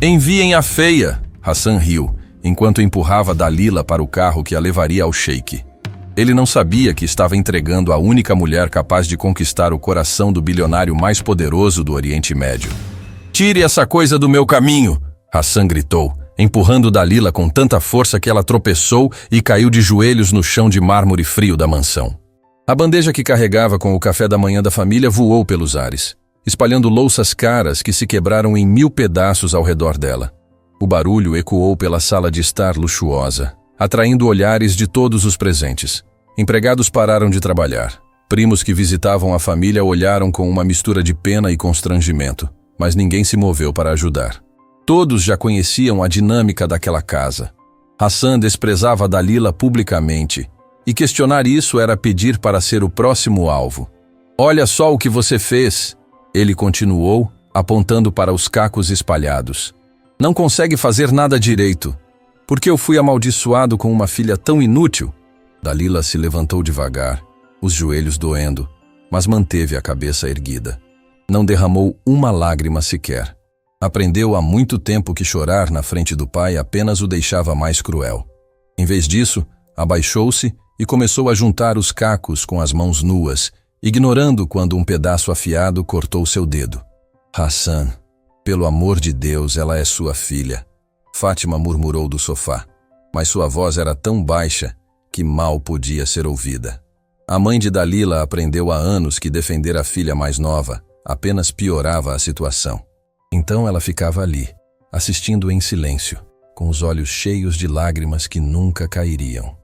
Enviem a feia, Hassan riu, enquanto empurrava Dalila para o carro que a levaria ao sheik. Ele não sabia que estava entregando a única mulher capaz de conquistar o coração do bilionário mais poderoso do Oriente Médio. Tire essa coisa do meu caminho, Hassan gritou, empurrando Dalila com tanta força que ela tropeçou e caiu de joelhos no chão de mármore frio da mansão. A bandeja que carregava com o café da manhã da família voou pelos ares, espalhando louças caras que se quebraram em 1000 pedaços ao redor dela. O barulho ecoou pela sala de estar luxuosa, atraindo olhares de todos os presentes. Empregados pararam de trabalhar. Primos que visitavam a família olharam com uma mistura de pena e constrangimento, mas ninguém se moveu para ajudar. Todos já conheciam a dinâmica daquela casa. Hassan desprezava Dalila publicamente, e questionar isso era pedir para ser o próximo alvo. Olha só o que você fez, ele continuou, apontando para os cacos espalhados. Não consegue fazer nada direito. Por que eu fui amaldiçoado com uma filha tão inútil? Dalila se levantou devagar, os joelhos doendo, mas manteve a cabeça erguida. Não derramou uma lágrima sequer. Aprendeu há muito tempo que chorar na frente do pai apenas o deixava mais cruel. Em vez disso, abaixou-se e começou a juntar os cacos com as mãos nuas, ignorando quando um pedaço afiado cortou seu dedo. Hassan, pelo amor de Deus, ela é sua filha. Fátima murmurou do sofá, mas sua voz era tão baixa que mal podia ser ouvida. A mãe de Dalila aprendeu há anos que defender a filha mais nova apenas piorava a situação. Então ela ficava ali, assistindo em silêncio, com os olhos cheios de lágrimas que nunca cairiam.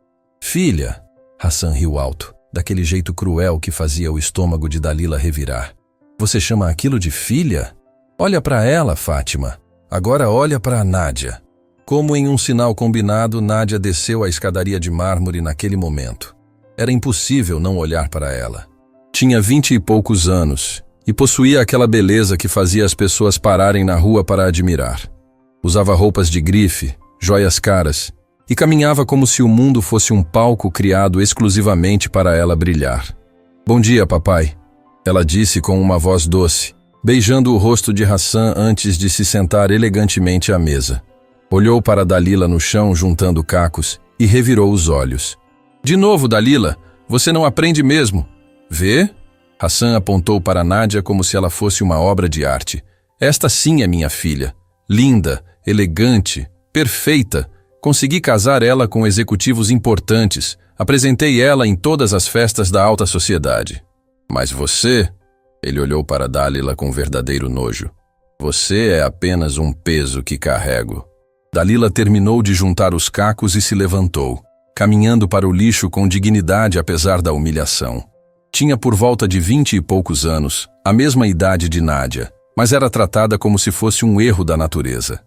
Filha, Hassan riu alto, daquele jeito cruel que fazia o estômago de Dalila revirar. Você chama aquilo de filha? Olha para ela, Fátima. Agora olha para a Nádia. Como em um sinal combinado, Nádia desceu a escadaria de mármore naquele momento. Era impossível não olhar para ela. Tinha 20 e poucos anos e possuía aquela beleza que fazia as pessoas pararem na rua para admirar. Usava roupas de grife, joias caras e caminhava como se o mundo fosse um palco criado exclusivamente para ela brilhar. Bom dia, papai, ela disse com uma voz doce, beijando o rosto de Hassan antes de se sentar elegantemente à mesa. Olhou para Dalila no chão juntando cacos e revirou os olhos. De novo, Dalila, você não aprende mesmo. Vê? Hassan apontou para Nádia como se ela fosse uma obra de arte. Esta sim é minha filha. Linda, elegante, perfeita. Consegui casar ela com executivos importantes. Apresentei ela em todas as festas da alta sociedade. Mas você... Ele olhou para Dalila com verdadeiro nojo. Você é apenas um peso que carrego. Dalila terminou de juntar os cacos e se levantou, caminhando para o lixo com dignidade apesar da humilhação. Tinha por volta de 20 e poucos anos, a mesma idade de Nádia, mas era tratada como se fosse um erro da natureza.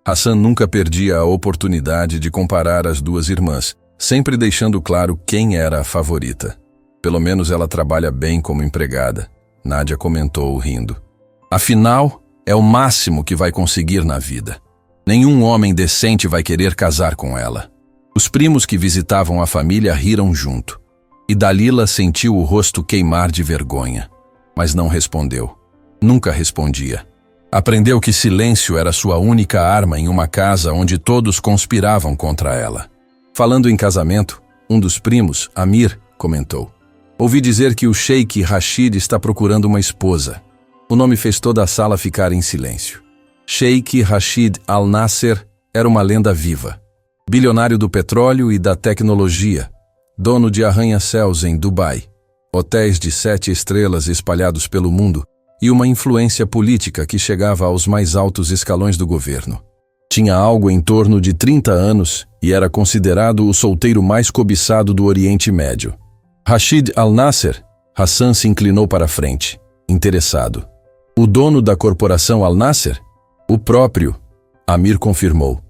Hassan nunca perdia a oportunidade de comparar as duas irmãs, sempre deixando claro quem era a favorita. Pelo menos ela trabalha bem como empregada, Nádia comentou rindo. Afinal, é o máximo que vai conseguir na vida. Nenhum homem decente vai querer casar com ela. Os primos que visitavam a família riram junto. E Dalila sentiu o rosto queimar de vergonha. Mas não respondeu. Nunca respondia. Aprendeu que silêncio era sua única arma em uma casa onde todos conspiravam contra ela. Falando em casamento, um dos primos, Amir, comentou. Ouvi dizer que o sheik Rashid está procurando uma esposa. O nome fez toda a sala ficar em silêncio. Sheik Rashid Al Nasser era uma lenda viva. Bilionário do petróleo e da tecnologia, dono de arranha-céus em Dubai, hotéis de 7 estrelas espalhados pelo mundo e uma influência política que chegava aos mais altos escalões do governo. Tinha algo em torno de 30 anos e era considerado o solteiro mais cobiçado do Oriente Médio. Rashid Al Nasser, Hassan se inclinou para a frente, interessado. O dono da corporação Al Nasser? O próprio, Amir confirmou.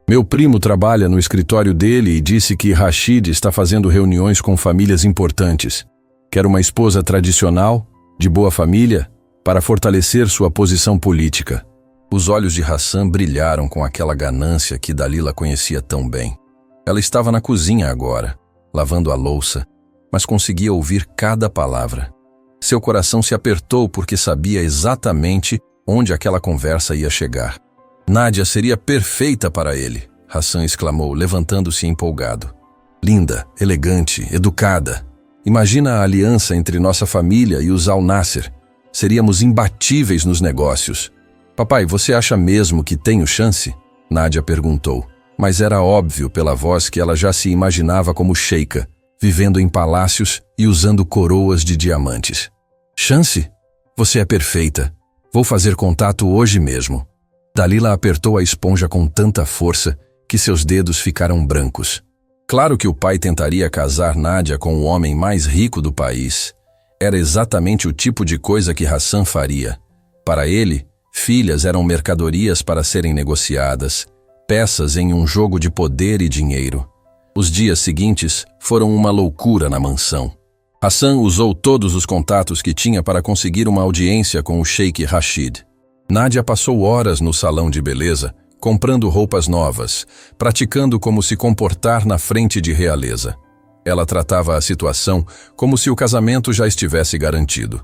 Meu primo trabalha no escritório dele e disse que Rashid está fazendo reuniões com famílias importantes. Quer uma esposa tradicional, de boa família, para fortalecer sua posição política. Os olhos de Hassan brilharam com aquela ganância que Dalila conhecia tão bem. Ela estava na cozinha agora, lavando a louça, mas conseguia ouvir cada palavra. Seu coração se apertou porque sabia exatamente onde aquela conversa ia chegar. Nádia seria perfeita para ele, Hassan exclamou, levantando-se empolgado. Linda, elegante, educada. Imagina a aliança entre nossa família e os Al-Nasser. Seríamos imbatíveis nos negócios. Papai, você acha mesmo que tenho chance? Nádia perguntou, mas era óbvio pela voz que ela já se imaginava como sheika, vivendo em palácios e usando coroas de diamantes. Chance? Você é perfeita. Vou fazer contato hoje mesmo. Dalila apertou a esponja com tanta força que seus dedos ficaram brancos. Claro que o pai tentaria casar Nádia com o homem mais rico do país. Era exatamente o tipo de coisa que Hassan faria. Para ele, filhas eram mercadorias para serem negociadas, peças em um jogo de poder e dinheiro. Os dias seguintes foram uma loucura na mansão. Hassan usou todos os contatos que tinha para conseguir uma audiência com o Sheikh Rashid. Nádia passou horas no salão de beleza, comprando roupas novas, praticando como se comportar na frente de realeza. Ela tratava a situação como se o casamento já estivesse garantido.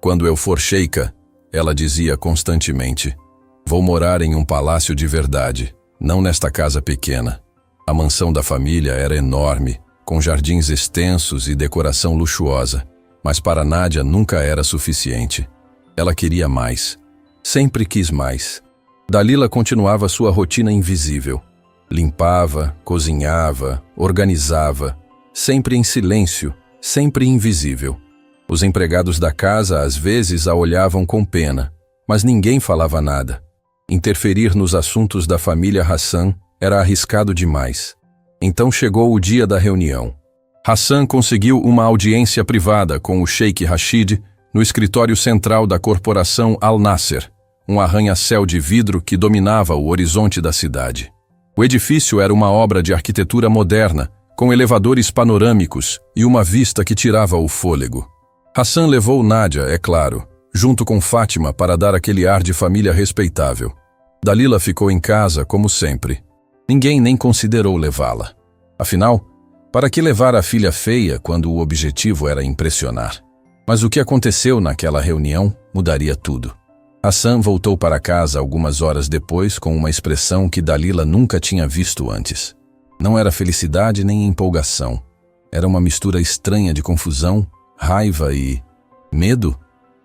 Quando eu for sheika, ela dizia constantemente, vou morar em um palácio de verdade, não nesta casa pequena. A mansão da família era enorme, com jardins extensos e decoração luxuosa, mas para Nádia nunca era suficiente. Ela queria mais. Sempre quis mais. Dalila continuava sua rotina invisível. Limpava, cozinhava, organizava, sempre em silêncio, sempre invisível. Os empregados da casa às vezes a olhavam com pena, mas ninguém falava nada. Interferir nos assuntos da família Hassan era arriscado demais. Então chegou o dia da reunião. Hassan conseguiu uma audiência privada com o Sheikh Rashid no escritório central da corporação Al-Nasser, um arranha-céu de vidro que dominava o horizonte da cidade. O edifício era uma obra de arquitetura moderna, com elevadores panorâmicos e uma vista que tirava o fôlego. Hassan levou Nádia, é claro, junto com Fátima para dar aquele ar de família respeitável. Dalila ficou em casa, como sempre. Ninguém nem considerou levá-la. Afinal, para que levar a filha feia quando o objetivo era impressionar? Mas o que aconteceu naquela reunião mudaria tudo. Hassan voltou para casa algumas horas depois com uma expressão que Dalila nunca tinha visto antes. Não era felicidade nem empolgação. Era uma mistura estranha de confusão, raiva e medo.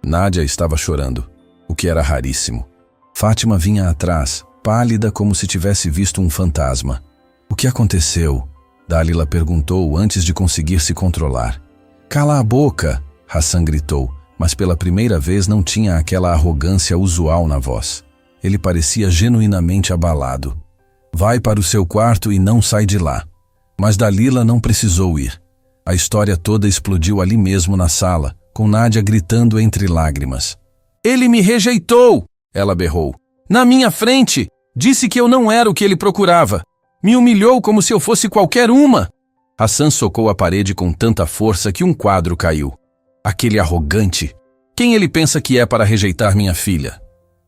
Nádia estava chorando, o que era raríssimo. Fátima vinha atrás, pálida como se tivesse visto um fantasma. O que aconteceu? Dalila perguntou antes de conseguir se controlar. Cala a boca! Hassan gritou, mas pela primeira vez não tinha aquela arrogância usual na voz. Ele parecia genuinamente abalado. Vai para o seu quarto e não sai de lá. Mas Dalila não precisou ir. A história toda explodiu ali mesmo na sala, com Nádia gritando entre lágrimas. Ele me rejeitou! Ela berrou. Na minha frente! Disse que eu não era o que ele procurava. Me humilhou como se eu fosse qualquer uma. Hassan socou a parede com tanta força que um quadro caiu. Aquele arrogante. Quem ele pensa que é para rejeitar minha filha?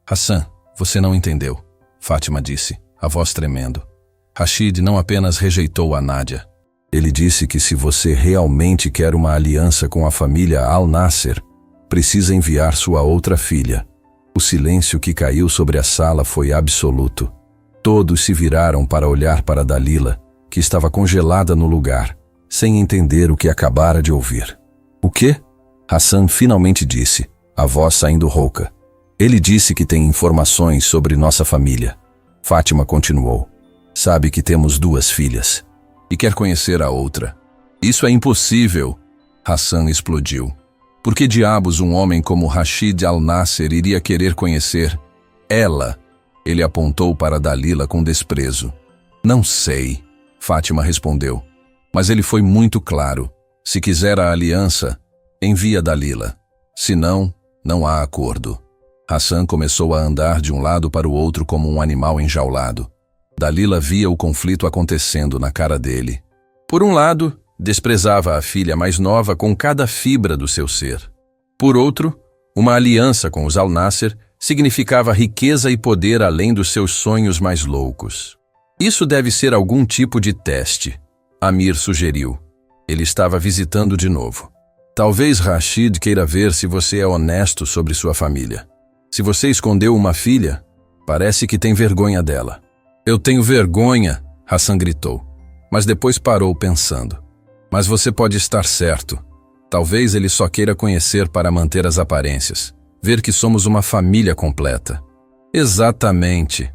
Hassan, você não entendeu, Fátima disse, a voz tremendo. Rashid não apenas rejeitou a Nádia. Ele disse que se você realmente quer uma aliança com a família Al-Nasser, precisa enviar sua outra filha. O silêncio que caiu sobre a sala foi absoluto. Todos se viraram para olhar para Dalila, que estava congelada no lugar, sem entender o que acabara de ouvir. O quê? Hassan finalmente disse, a voz saindo rouca. Ele disse que tem informações sobre nossa família. Fátima continuou. Sabe que temos 2 filhas. E quer conhecer a outra. Isso é impossível. Hassan explodiu. Por que diabos um homem como Rashid Al-Nasser iria querer conhecer ela? Ele apontou para Dalila com desprezo. Não sei, Fátima respondeu. Mas ele foi muito claro. Se quiser a aliança, envia Dalila. Se não, não há acordo. Hassan começou a andar de um lado para o outro como um animal enjaulado. Dalila via o conflito acontecendo na cara dele. Por um lado, desprezava a filha mais nova com cada fibra do seu ser. Por outro, uma aliança com os Al-Nasser significava riqueza e poder além dos seus sonhos mais loucos. Isso deve ser algum tipo de teste, Amir sugeriu. Ele estava visitando de novo. Talvez Rashid queira ver se você é honesto sobre sua família. Se você escondeu uma filha, Parece que tem vergonha dela. Eu tenho vergonha, Hassan gritou, mas depois parou pensando. Mas você pode estar certo. Talvez ele só queira conhecer para manter as aparências, ver que somos uma família completa. Exatamente.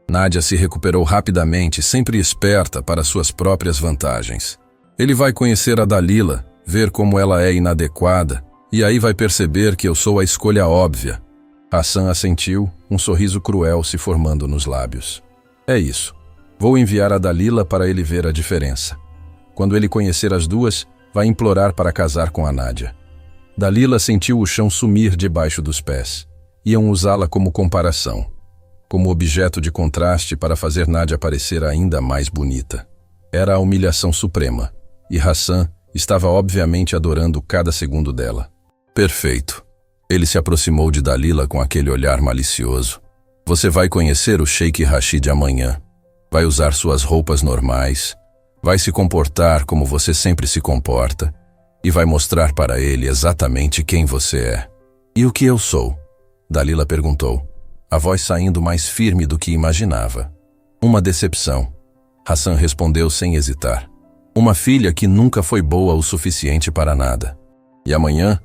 Nádia se recuperou rapidamente, sempre esperta para suas próprias vantagens. Ele vai conhecer a Dalila, ver como ela é inadequada, e aí vai perceber que eu sou a escolha óbvia. Hassan assentiu, um sorriso cruel se formando nos lábios. É isso. Vou enviar a Dalila para ele ver a diferença. Quando ele conhecer as duas, vai implorar para casar com a Nádia. Dalila sentiu o chão sumir debaixo dos pés. Iam usá-la como comparação, como objeto de contraste para fazer Nádia parecer ainda mais bonita. Era a humilhação suprema, e Hassan estava obviamente adorando cada segundo dela. Perfeito. Ele se aproximou de Dalila com aquele olhar malicioso. Você vai conhecer o Sheikh Rashid amanhã. Vai usar suas roupas normais, vai se comportar como você sempre se comporta e vai mostrar para ele exatamente quem você é. E o que eu sou? Dalila perguntou, a voz saindo mais firme do que imaginava. Uma decepção. Hassan respondeu sem hesitar. Uma filha que nunca foi boa o suficiente para nada. E amanhã,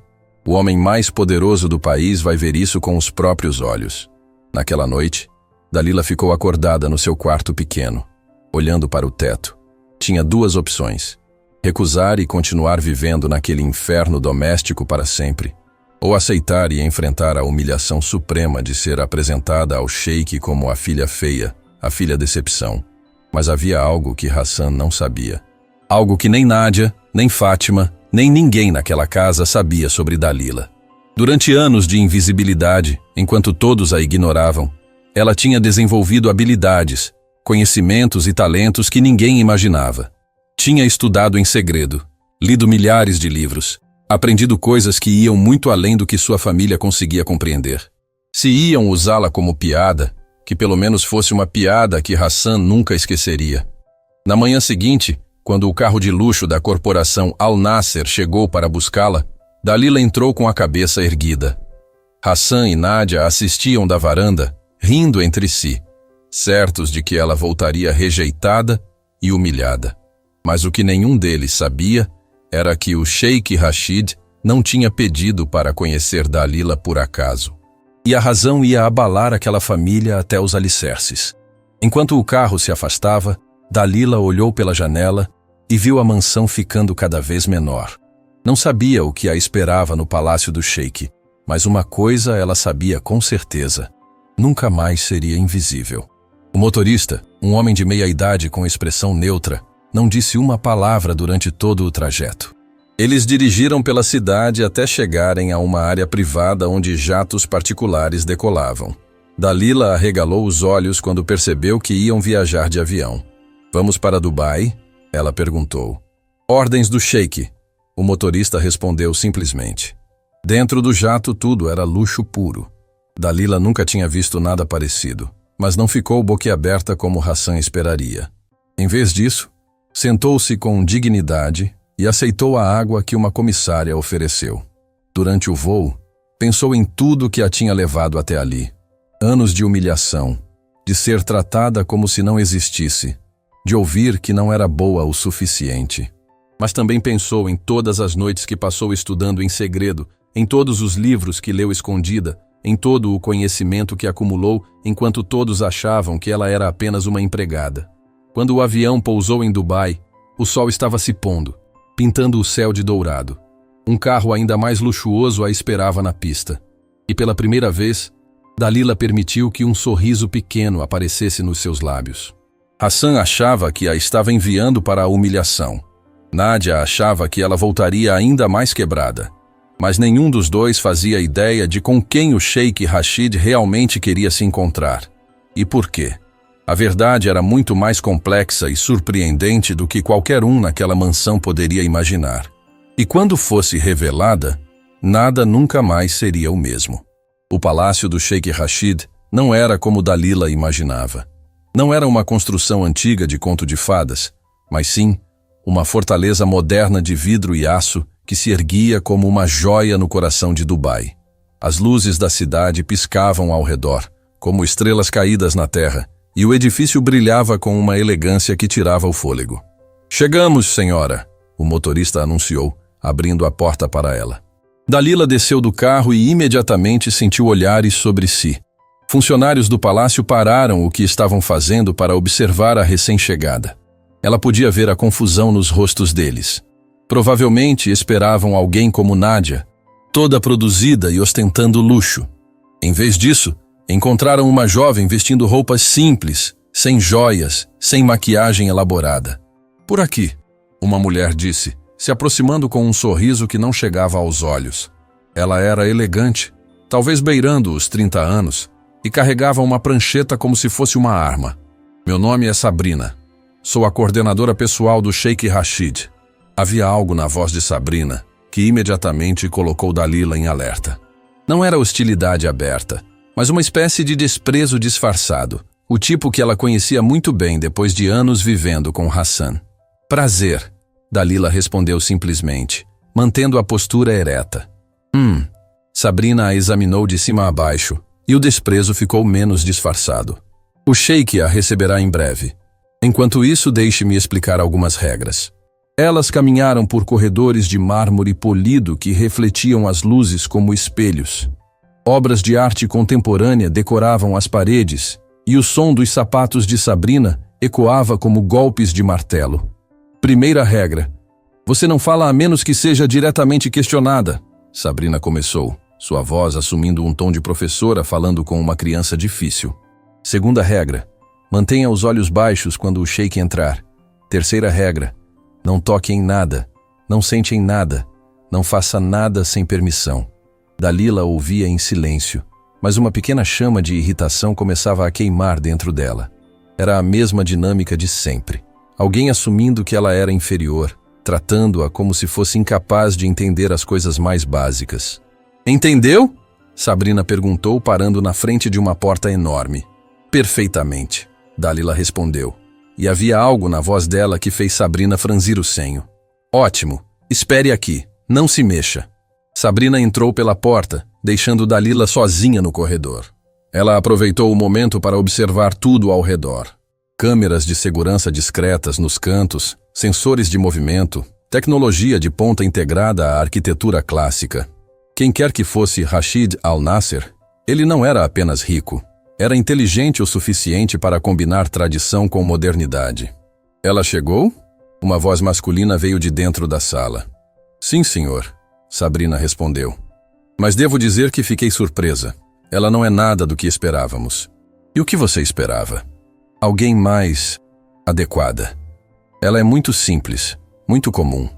o homem mais poderoso do país vai ver isso com os próprios olhos. Naquela noite, Dalila ficou acordada no seu quarto pequeno, olhando para o teto. Tinha duas opções: recusar e continuar vivendo naquele inferno doméstico para sempre, ou aceitar e enfrentar a humilhação suprema de ser apresentada ao sheik como a filha feia, a filha decepção. Mas havia algo que Hassan não sabia. Algo que nem Nádia, nem Fátima, nem ninguém naquela casa sabia sobre Dalila. Durante anos de invisibilidade, enquanto todos a ignoravam, ela tinha desenvolvido habilidades, conhecimentos e talentos que ninguém imaginava. Tinha estudado em segredo, lido milhares de livros, aprendido coisas que iam muito além do que sua família conseguia compreender. Se iam usá-la como piada, que pelo menos fosse uma piada que Hassan nunca esqueceria. Na manhã seguinte, quando o carro de luxo da corporação Al Nasser chegou para buscá-la, Dalila entrou com a cabeça erguida. Hassan e Nádia assistiam da varanda, rindo entre si, certos de que ela voltaria rejeitada e humilhada. Mas o que nenhum deles sabia era que o Sheikh Rashid não tinha pedido para conhecer Dalila por acaso. E a razão ia abalar aquela família até os alicerces. Enquanto o carro se afastava, Dalila olhou pela janela e viu a mansão ficando cada vez menor. Não sabia o que a esperava no palácio do Sheik, mas uma coisa ela sabia com certeza: nunca mais seria invisível. O motorista, um homem de meia-idade com expressão neutra, não disse uma palavra durante todo o trajeto. Eles dirigiram pela cidade até chegarem a uma área privada onde jatos particulares decolavam. Dalila arregalou os olhos quando percebeu que iam viajar de avião. Vamos para Dubai? Ela perguntou. Ordens do Sheik. O motorista respondeu simplesmente. Dentro do jato tudo era luxo puro. Dalila nunca tinha visto nada parecido, mas não ficou boquiaberta como Hassan esperaria. Em vez disso, sentou-se com dignidade e aceitou a água que uma comissária ofereceu. Durante o voo, pensou em tudo que a tinha levado até ali. Anos de humilhação, de ser tratada como se não existisse, de ouvir que não era boa o suficiente. Mas também pensou em todas as noites que passou estudando em segredo, em todos os livros que leu escondida, em todo o conhecimento que acumulou enquanto todos achavam que ela era apenas uma empregada. Quando o avião pousou em Dubai, o sol estava se pondo, pintando o céu de dourado. Um carro ainda mais luxuoso a esperava na pista. E pela primeira vez, Dalila permitiu que um sorriso pequeno aparecesse nos seus lábios. Hassan achava que a estava enviando para a humilhação. Nádia achava que ela voltaria ainda mais quebrada. Mas nenhum dos dois fazia ideia de com quem o Sheikh Rashid realmente queria se encontrar. E por quê? A verdade era muito mais complexa e surpreendente do que qualquer um naquela mansão poderia imaginar. E quando fosse revelada, nada nunca mais seria o mesmo. O palácio do Sheikh Rashid não era como Dalila imaginava. Não era uma construção antiga de conto de fadas, mas sim uma fortaleza moderna de vidro e aço que se erguia como uma joia no coração de Dubai. As luzes da cidade piscavam ao redor, como estrelas caídas na terra, e o edifício brilhava com uma elegância que tirava o fôlego. "Chegamos, senhora", o motorista anunciou, abrindo a porta para ela. Dalila desceu do carro e imediatamente sentiu olhares sobre si. Funcionários do palácio pararam o que estavam fazendo para observar a recém-chegada. Ela podia ver a confusão nos rostos deles. Provavelmente esperavam alguém como Nádia, toda produzida e ostentando luxo. Em vez disso, encontraram uma jovem vestindo roupas simples, sem joias, sem maquiagem elaborada. "Por aqui", uma mulher disse, se aproximando com um sorriso que não chegava aos olhos. Ela era elegante, talvez beirando os 30 anos, e carregava uma prancheta como se fosse uma arma. "Meu nome é Sabrina. Sou a coordenadora pessoal do Sheikh Rashid." Havia algo na voz de Sabrina que imediatamente colocou Dalila em alerta. Não era hostilidade aberta, mas uma espécie de desprezo disfarçado, o tipo que ela conhecia muito bem depois de anos vivendo com Hassan. "Prazer", Dalila respondeu simplesmente, mantendo a postura ereta. Sabrina a examinou de cima a baixo, e o desprezo ficou menos disfarçado. "O Sheikh a receberá em breve. Enquanto isso, deixe-me explicar algumas regras." Elas caminharam por corredores de mármore polido que refletiam as luzes como espelhos. Obras de arte contemporânea decoravam as paredes, e o som dos sapatos de Sabrina ecoava como golpes de martelo. "Primeira regra: você não fala a menos que seja diretamente questionada", Sabrina começou, sua voz assumindo um tom de professora falando com uma criança difícil. "Segunda regra: mantenha os olhos baixos quando o sheik entrar. Terceira regra: não toque em nada, não sente em nada, não faça nada sem permissão." Dalila ouvia em silêncio, mas uma pequena chama de irritação começava a queimar dentro dela. Era a mesma dinâmica de sempre. Alguém assumindo que ela era inferior, tratando-a como se fosse incapaz de entender as coisas mais básicas. "Entendeu?" Sabrina perguntou, parando na frente de uma porta enorme. "Perfeitamente", Dalila respondeu. E havia algo na voz dela que fez Sabrina franzir o senho. "Ótimo, espere aqui, não se mexa." Sabrina entrou pela porta, deixando Dalila sozinha no corredor. Ela aproveitou o momento para observar tudo ao redor. Câmeras de segurança discretas nos cantos, sensores de movimento, tecnologia de ponta integrada à arquitetura clássica. Quem quer que fosse Rashid Al-Nasser, ele não era apenas rico. Era inteligente o suficiente para combinar tradição com modernidade. "Ela chegou?" Uma voz masculina veio de dentro da sala. "Sim, senhor", Sabrina respondeu. "Mas devo dizer que fiquei surpresa. Ela não é nada do que esperávamos." "E o que você esperava?" "Alguém mais adequada. Ela é muito simples, muito comum.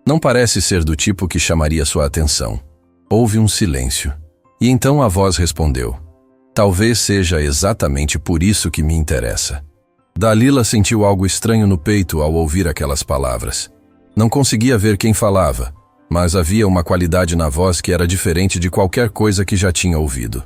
Não parece ser do tipo que chamaria sua atenção." Houve um silêncio. E então a voz respondeu. "Talvez seja exatamente por isso que me interessa." Dalila sentiu algo estranho no peito ao ouvir aquelas palavras. Não conseguia ver quem falava, mas havia uma qualidade na voz que era diferente de qualquer coisa que já tinha ouvido.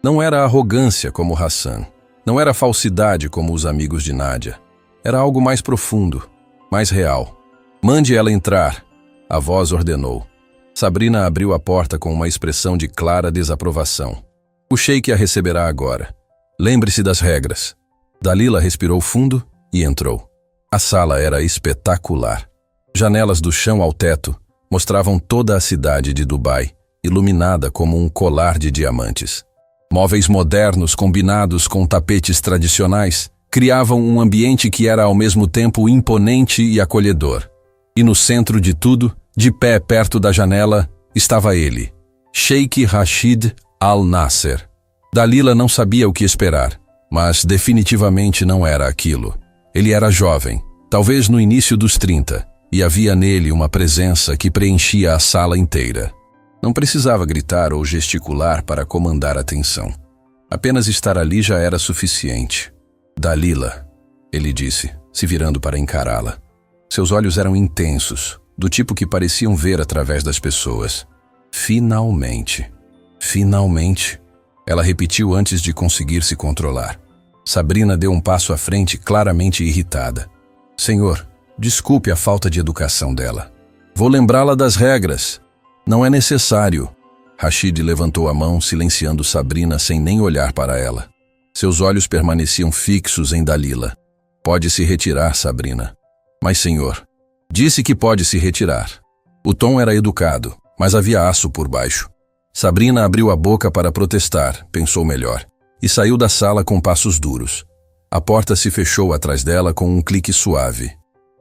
Não era arrogância como Hassan. Não era falsidade como os amigos de Nádia. Era algo mais profundo, mais real. "Mande ela entrar", a voz ordenou. Sabrina abriu a porta com uma expressão de clara desaprovação. "O sheik a receberá agora. Lembre-se das regras." Dalila respirou fundo e entrou. A sala era espetacular. Janelas do chão ao teto mostravam toda a cidade de Dubai, iluminada como um colar de diamantes. Móveis modernos combinados com tapetes tradicionais criavam um ambiente que era ao mesmo tempo imponente e acolhedor. E no centro de tudo, de pé perto da janela, estava ele, Sheikh Rashid Al-Nasser. Dalila não sabia o que esperar, mas definitivamente não era aquilo. Ele era jovem, talvez no início dos 30, e havia nele uma presença que preenchia a sala inteira. Não precisava gritar ou gesticular para comandar a atenção. Apenas estar ali já era suficiente. "Dalila", ele disse, se virando para encará-la. Seus olhos eram intensos, do tipo que pareciam ver através das pessoas. "Finalmente. Finalmente", ela repetiu antes de conseguir se controlar. Sabrina deu um passo à frente, claramente irritada. "Senhor, desculpe a falta de educação dela. Vou lembrá-la das regras." "Não é necessário." Rashid levantou a mão, silenciando Sabrina sem nem olhar para ela. Seus olhos permaneciam fixos em Dalila. Pode se retirar, Sabrina. Mas, senhor, disse que pode se retirar. O tom era educado, mas havia aço por baixo. Sabrina abriu a boca para protestar, pensou melhor, e saiu da sala com passos duros. A porta se fechou atrás dela com um clique suave.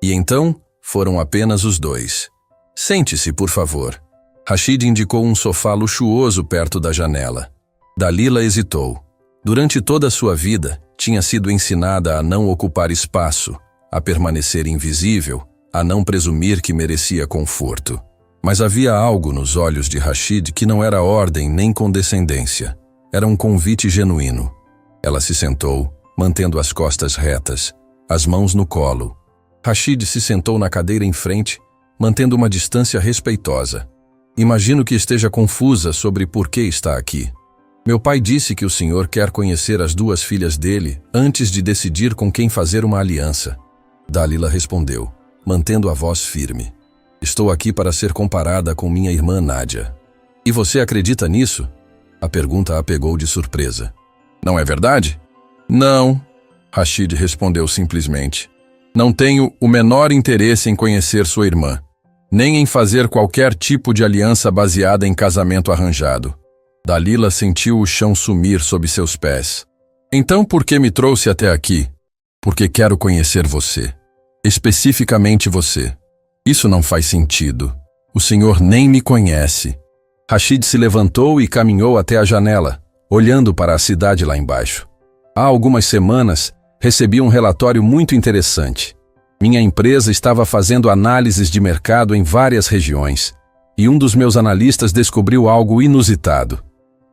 E então, foram apenas os dois. Sente-se, por favor. Rashid indicou um sofá luxuoso perto da janela. Dalila hesitou. Durante toda a sua vida, tinha sido ensinada a não ocupar espaço, a permanecer invisível, a não presumir que merecia conforto. Mas havia algo nos olhos de Rashid que não era ordem nem condescendência. Era um convite genuíno. Ela se sentou, mantendo as costas retas, as mãos no colo. Rashid se sentou na cadeira em frente, mantendo uma distância respeitosa. Imagino que esteja confusa sobre por que está aqui. Meu pai disse que o senhor quer conhecer as duas filhas dele antes de decidir com quem fazer uma aliança. Dalila respondeu, mantendo a voz firme. Estou aqui para ser comparada com minha irmã Nádia. E você acredita nisso? A pergunta a pegou de surpresa. Não é verdade? Não, Rashid respondeu simplesmente. Não tenho o menor interesse em conhecer sua irmã, nem em fazer qualquer tipo de aliança baseada em casamento arranjado. Dalila sentiu o chão sumir sob seus pés. Então por que me trouxe até aqui? Porque quero conhecer você. Especificamente você. Isso não faz sentido. O senhor nem me conhece. Rashid se levantou e caminhou até a janela, olhando para a cidade lá embaixo. Há algumas semanas, recebi um relatório muito interessante. Minha empresa estava fazendo análises de mercado em várias regiões, e um dos meus analistas descobriu algo inusitado.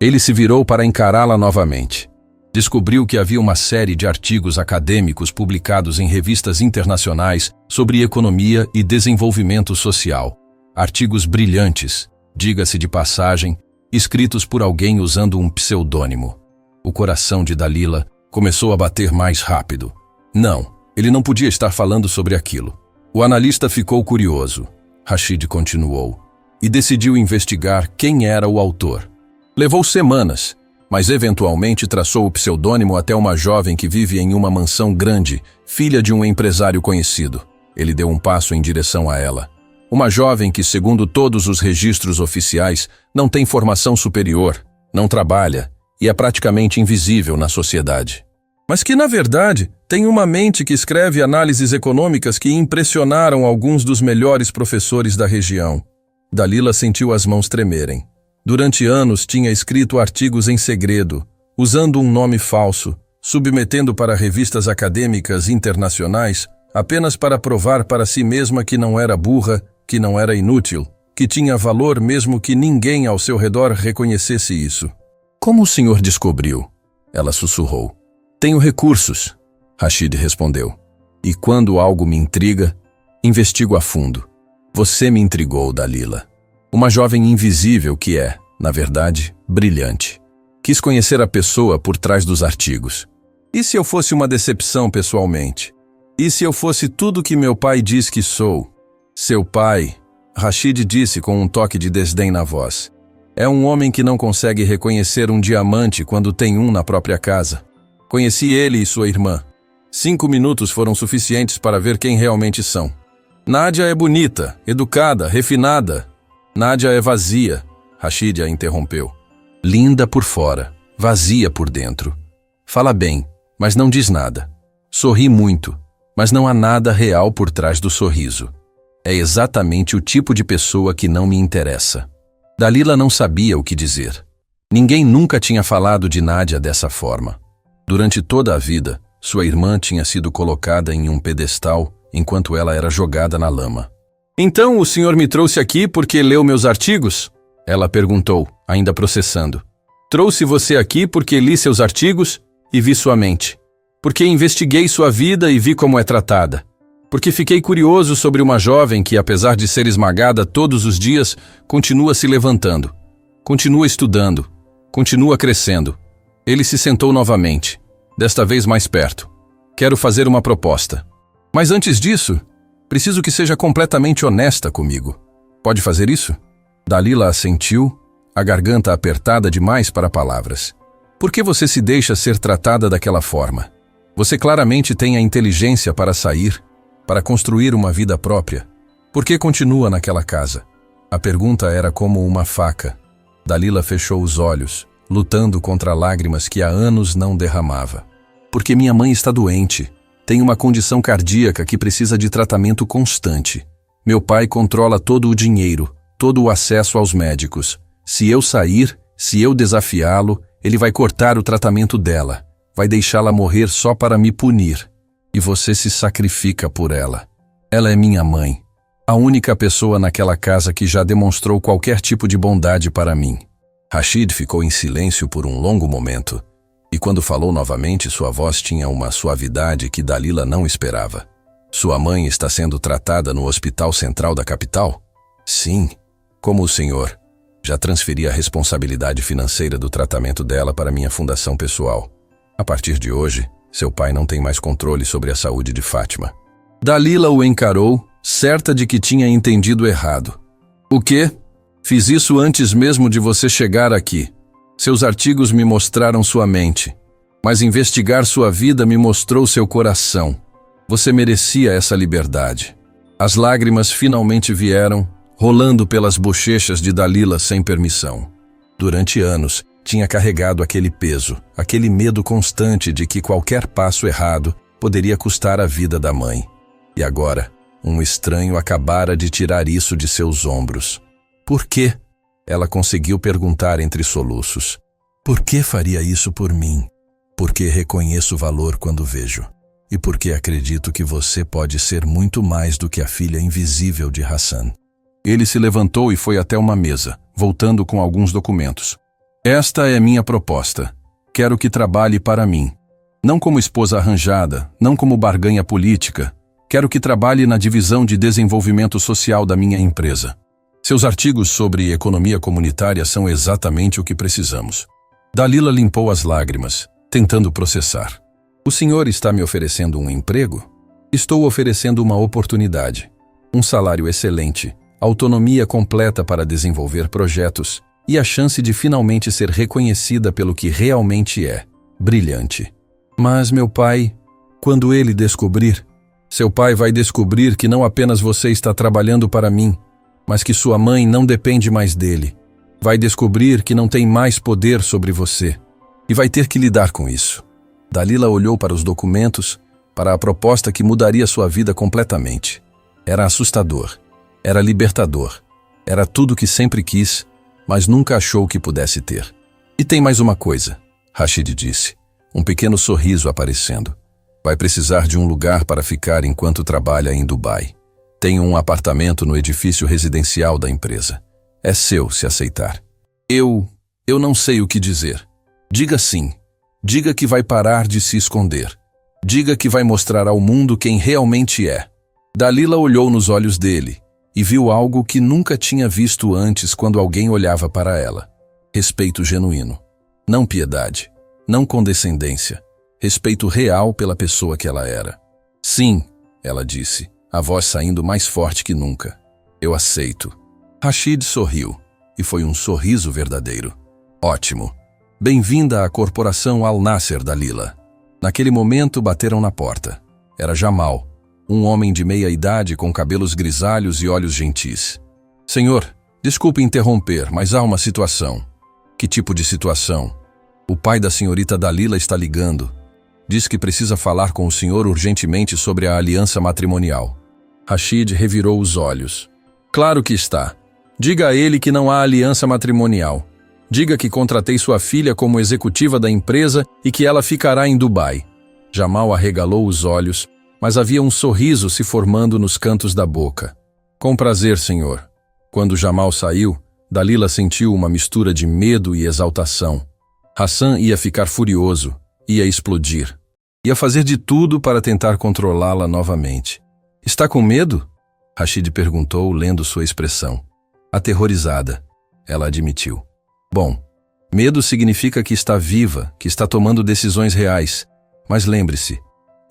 Ele se virou para encará-la novamente. Descobriu que havia uma série de artigos acadêmicos publicados em revistas internacionais sobre economia e desenvolvimento social. Artigos brilhantes, diga-se de passagem, escritos por alguém usando um pseudônimo. O coração de Dalila começou a bater mais rápido. Não, ele não podia estar falando sobre aquilo. O analista ficou curioso. Rashid continuou. E decidiu investigar quem era o autor. Levou semanas, mas eventualmente traçou o pseudônimo até uma jovem que vive em uma mansão grande, filha de um empresário conhecido. Ele deu um passo em direção a ela. Uma jovem que, segundo todos os registros oficiais, não tem formação superior, não trabalha e é praticamente invisível na sociedade. Mas que, na verdade, tem uma mente que escreve análises econômicas que impressionaram alguns dos melhores professores da região. Dalila sentiu as mãos tremerem. Durante anos tinha escrito artigos em segredo, usando um nome falso, submetendo para revistas acadêmicas internacionais apenas para provar para si mesma que não era burra, que não era inútil, que tinha valor mesmo que ninguém ao seu redor reconhecesse isso. Como o senhor descobriu? Ela sussurrou. Tenho recursos, Rashid respondeu. E quando algo me intriga, investigo a fundo. Você me intrigou, Dalila. Uma jovem invisível que é, na verdade, brilhante. Quis conhecer a pessoa por trás dos artigos. E se eu fosse uma decepção pessoalmente? E se eu fosse tudo que meu pai diz que sou? Seu pai, Rashid disse com um toque de desdém na voz, é um homem que não consegue reconhecer um diamante quando tem um na própria casa. Conheci ele e sua irmã. 5 minutos foram suficientes para ver quem realmente são. Nádia é bonita, educada, refinada. Nádia é vazia, Rashid a interrompeu. Linda por fora, vazia por dentro. Fala bem, mas não diz nada. Sorri muito, mas não há nada real por trás do sorriso. É exatamente o tipo de pessoa que não me interessa. Dalila não sabia o que dizer. Ninguém nunca tinha falado de Nádia dessa forma. Durante toda a vida, sua irmã tinha sido colocada em um pedestal enquanto ela era jogada na lama. Então o senhor me trouxe aqui porque leu meus artigos? Ela perguntou, ainda processando. Trouxe você aqui porque li seus artigos e vi sua mente. Porque investiguei sua vida e vi como é tratada. Porque fiquei curioso sobre uma jovem que, apesar de ser esmagada todos os dias, continua se levantando. Continua estudando. Continua crescendo. Ele se sentou novamente, desta vez mais perto. Quero fazer uma proposta. Mas antes disso, preciso que seja completamente honesta comigo. Pode fazer isso? Dalila assentiu, a garganta apertada demais para palavras. Por que você se deixa ser tratada daquela forma? Você claramente tem a inteligência para sair, para construir uma vida própria. Por que continua naquela casa? A pergunta era como uma faca. Dalila fechou os olhos, lutando contra lágrimas que há anos não derramava. Porque minha mãe está doente. Tem uma condição cardíaca que precisa de tratamento constante. Meu pai controla todo o dinheiro, todo o acesso aos médicos. Se eu sair, se eu desafiá-lo, ele vai cortar o tratamento dela. Vai deixá-la morrer só para me punir. E você se sacrifica por ela. Ela é minha mãe. A única pessoa naquela casa que já demonstrou qualquer tipo de bondade para mim. Rashid ficou em silêncio por um longo momento. E quando falou novamente, sua voz tinha uma suavidade que Dalila não esperava. Sua mãe está sendo tratada no hospital central da capital? Sim. Como o senhor? Já transferi a responsabilidade financeira do tratamento dela para minha fundação pessoal. A partir de hoje, seu pai não tem mais controle sobre a saúde de Fátima. Dalila o encarou, certa de que tinha entendido errado. O quê? Fiz isso antes mesmo de você chegar aqui. Seus artigos me mostraram sua mente, mas investigar sua vida me mostrou seu coração. Você merecia essa liberdade. As lágrimas finalmente vieram, rolando pelas bochechas de Dalila sem permissão. Durante anos, tinha carregado aquele peso, aquele medo constante de que qualquer passo errado poderia custar a vida da mãe. E agora, um estranho acabara de tirar isso de seus ombros. Por quê? Ela conseguiu perguntar entre soluços. Por que faria isso por mim? Porque reconheço o valor quando vejo. E porque acredito que você pode ser muito mais do que a filha invisível de Hassan. Ele se levantou e foi até uma mesa, voltando com alguns documentos. Esta é minha proposta. Quero que trabalhe para mim. Não como esposa arranjada, não como barganha política. Quero que trabalhe na divisão de desenvolvimento social da minha empresa. Seus artigos sobre economia comunitária são exatamente o que precisamos. Dalila limpou as lágrimas, tentando processar. O senhor está me oferecendo um emprego? Estou oferecendo uma oportunidade. Um salário excelente, autonomia completa para desenvolver projetos e a chance de finalmente ser reconhecida pelo que realmente é, brilhante. Mas meu pai, quando ele descobrir, seu pai vai descobrir que não apenas você está trabalhando para mim, mas que sua mãe não depende mais dele. Vai descobrir que não tem mais poder sobre você e vai ter que lidar com isso. Dalila olhou para os documentos, para a proposta que mudaria sua vida completamente. Era assustador, era libertador, era tudo que sempre quis, mas nunca achou que pudesse ter. E tem mais uma coisa, Rashid disse, um pequeno sorriso aparecendo. Vai precisar de um lugar para ficar enquanto trabalha em Dubai. Tem um apartamento no edifício residencial da empresa. É seu se aceitar. Eu não sei o que dizer. Diga sim. Diga que vai parar de se esconder. Diga que vai mostrar ao mundo quem realmente é. Dalila olhou nos olhos dele e viu algo que nunca tinha visto antes quando alguém olhava para ela. Respeito genuíno. Não piedade. Não condescendência. Respeito real pela pessoa que ela era. Sim, ela disse, a voz saindo mais forte que nunca. Eu aceito. Rashid sorriu, e foi um sorriso verdadeiro. Ótimo. Bem-vinda à corporação Al-Nasser, Dalila. Naquele momento bateram na porta. Era Jamal, um homem de meia idade com cabelos grisalhos e olhos gentis. Senhor, desculpe interromper, mas há uma situação. Que tipo de situação? O pai da senhorita Dalila está ligando. Diz que precisa falar com o senhor urgentemente sobre a aliança matrimonial. Rashid revirou os olhos. Claro que está. Diga a ele que não há aliança matrimonial. Diga que contratei sua filha como executiva da empresa e que ela ficará em Dubai. Jamal arregalou os olhos, mas havia um sorriso se formando nos cantos da boca. Com prazer, senhor. Quando Jamal saiu, Dalila sentiu uma mistura de medo e exaltação. Hassan ia ficar furioso, ia explodir. Ia fazer de tudo para tentar controlá-la novamente. Está com medo? Rashid perguntou, lendo sua expressão. Aterrorizada, ela admitiu. Bom, medo significa que está viva, que está tomando decisões reais. Mas lembre-se,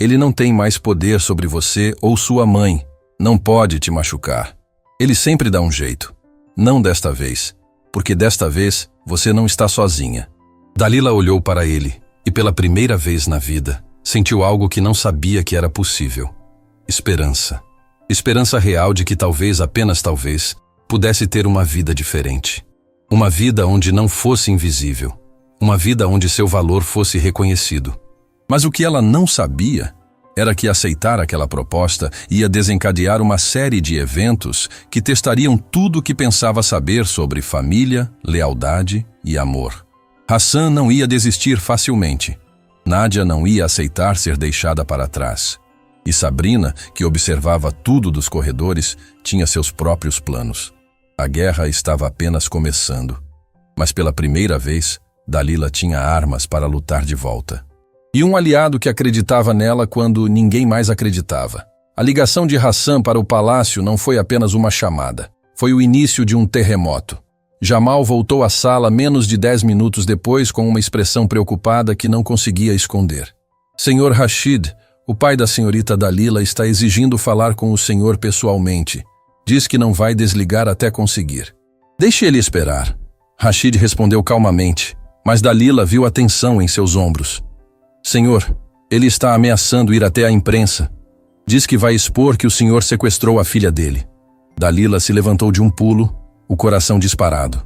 ele não tem mais poder sobre você ou sua mãe. Não pode te machucar. Ele sempre dá um jeito. Não desta vez, porque desta vez você não está sozinha. Dalila olhou para ele e, pela primeira vez na vida, sentiu algo que não sabia que era possível. Esperança. Esperança real de que talvez, apenas talvez, pudesse ter uma vida diferente. Uma vida onde não fosse invisível. Uma vida onde seu valor fosse reconhecido. Mas o que ela não sabia era que aceitar aquela proposta ia desencadear uma série de eventos que testariam tudo o que pensava saber sobre família, lealdade e amor. Hassan não ia desistir facilmente. Nádia não ia aceitar ser deixada para trás. E Sabrina, que observava tudo dos corredores, tinha seus próprios planos. A guerra estava apenas começando. Mas pela primeira vez, Dalila tinha armas para lutar de volta. E um aliado que acreditava nela quando ninguém mais acreditava. A ligação de Hassan para o palácio não foi apenas uma chamada. Foi o início de um terremoto. Jamal voltou à sala menos de 10 minutos depois com uma expressão preocupada que não conseguia esconder. Senhor Rashid, o pai da senhorita Dalila está exigindo falar com o senhor pessoalmente. Diz que não vai desligar até conseguir. Deixe ele esperar. Rashid respondeu calmamente, mas Dalila viu a tensão em seus ombros. Senhor, ele está ameaçando ir até a imprensa. Diz que vai expor que o senhor sequestrou a filha dele. Dalila se levantou de um pulo, o coração disparado.